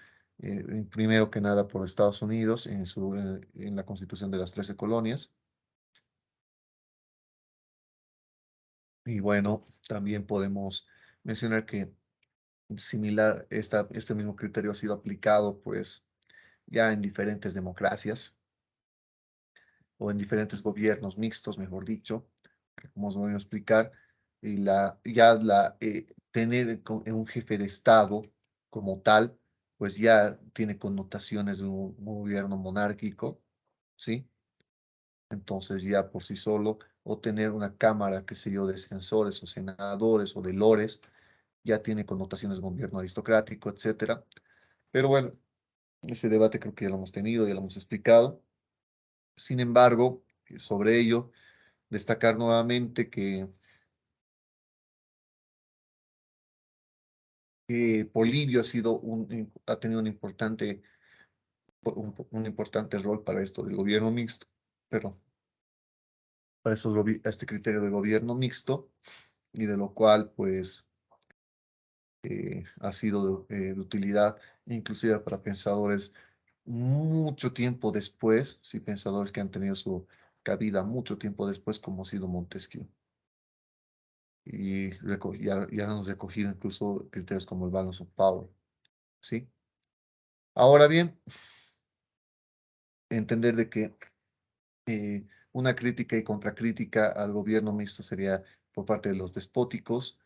Speaker 1: primero que nada por Estados Unidos en la constitución de las 13 colonias. Y bueno, también podemos mencionar que este mismo criterio ha sido aplicado pues ya en diferentes democracias o en diferentes gobiernos mixtos, mejor dicho, que como os voy a explicar, y tener un jefe de Estado como tal, pues ya tiene connotaciones de un gobierno monárquico, ¿sí? Entonces ya por sí solo o tener una cámara, qué sé yo, de censores o senadores o de lores, ya tiene connotaciones de gobierno aristocrático, etcétera. Pero bueno, ese debate creo que ya lo hemos tenido, ya lo hemos explicado. Sin embargo, sobre ello, destacar nuevamente que Polibio ha tenido un importante rol para esto del gobierno mixto, pero para este criterio de gobierno mixto, y de lo cual pues ha sido de utilidad inclusive para pensadores mucho tiempo después, sí, pensadores que han tenido su cabida mucho tiempo después, como ha sido Montesquieu. Y ya hemos recogido incluso criterios como el balance of power, ¿sí? Ahora bien, entender de que una crítica y contracrítica al gobierno mixto sería por parte de los despóticos,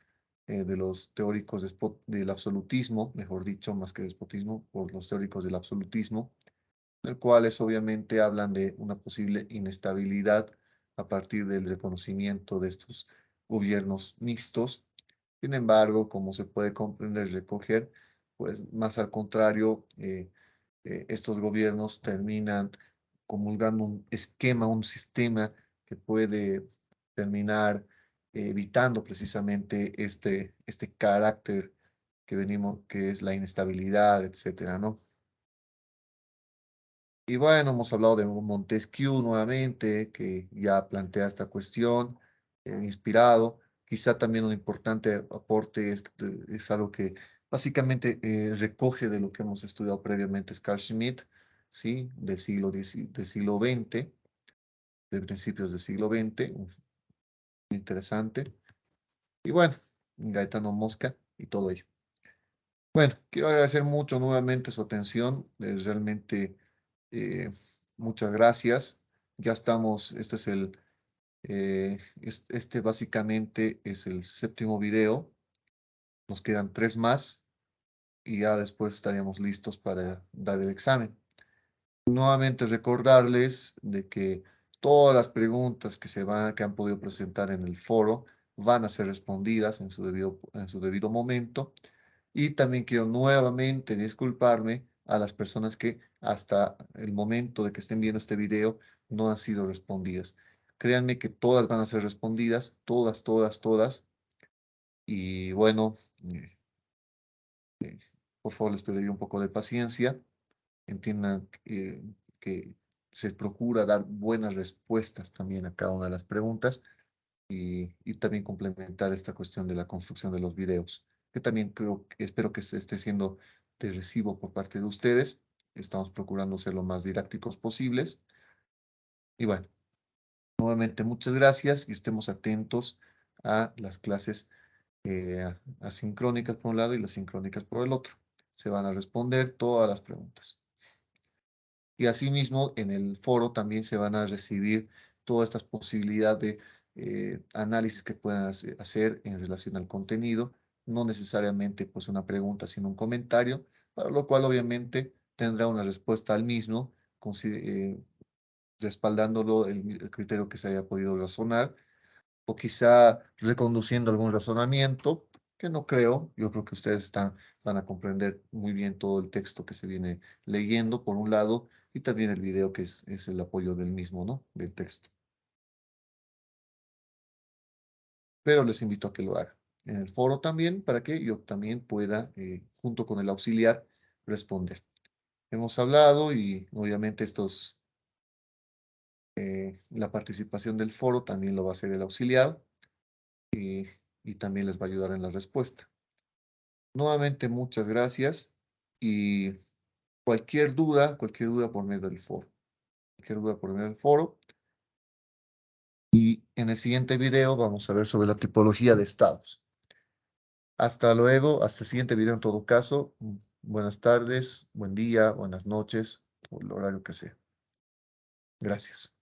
Speaker 1: de los teóricos del absolutismo, mejor dicho, más que despotismo, por los teóricos del absolutismo, los cuales obviamente hablan de una posible inestabilidad a partir del reconocimiento de estos gobiernos mixtos. Sin embargo, como se puede comprender y recoger, pues más al contrario, estos gobiernos terminan comulgando un esquema, un sistema que puede terminar evitando precisamente este carácter que venimos, que es la inestabilidad, etcétera, ¿no? Y bueno, hemos hablado de Montesquieu nuevamente, que ya plantea esta cuestión, inspirado. Quizá también un importante aporte es algo que básicamente recoge de lo que hemos estudiado previamente, es Carl Schmitt, ¿sí? Del siglo XX, de principios del siglo XX, muy interesante. Y bueno, Gaetano Mosca y todo ello. Bueno, quiero agradecer mucho nuevamente su atención, realmente eh, muchas gracias. Ya estamos, este básicamente es el séptimo video. Nos quedan 3 más y ya después estaríamos listos para dar el examen. Nuevamente recordarles de que todas las preguntas que han podido presentar en el foro van a ser respondidas en su debido momento. Y también quiero nuevamente disculparme a las personas que hasta el momento de que estén viendo este video no han sido respondidas. Créanme que todas van a ser respondidas, todas, todas, todas. Y bueno, eh, eh, por favor les pediría un poco de paciencia. Entiendan que se procura dar buenas respuestas también a cada una de las preguntas y también complementar esta cuestión de la construcción de los videos, que también espero que se esté siendo de recibo por parte de ustedes. Estamos procurando ser lo más didácticos posibles. Y bueno, nuevamente muchas gracias y estemos atentos a las clases asincrónicas por un lado y las sincrónicas por el otro. Se van a responder todas las preguntas. Y asimismo, en el foro también se van a recibir todas estas posibilidades de análisis que puedan hacer en relación al contenido, no necesariamente pues una pregunta, sino un comentario, para lo cual obviamente tendrá una respuesta al mismo, respaldándolo el criterio que se haya podido razonar, o quizá reconduciendo algún razonamiento, que no creo. Yo creo que van a comprender muy bien todo el texto que se viene leyendo, por un lado, y también el video que es el apoyo del mismo, ¿no? Del texto. Pero les invito a que lo hagan en el foro también, para que yo también pueda, junto con el auxiliar, responder. Hemos hablado y obviamente la participación del foro también lo va a hacer el auxiliar y también les va a ayudar en la respuesta. Nuevamente, muchas gracias y cualquier duda por medio del foro. Cualquier duda por medio del foro. Y en el siguiente video vamos a ver sobre la tipología de estados. Hasta luego, hasta el siguiente video en todo caso. Buenas tardes, buen día, buenas noches, o el horario que sea. Gracias.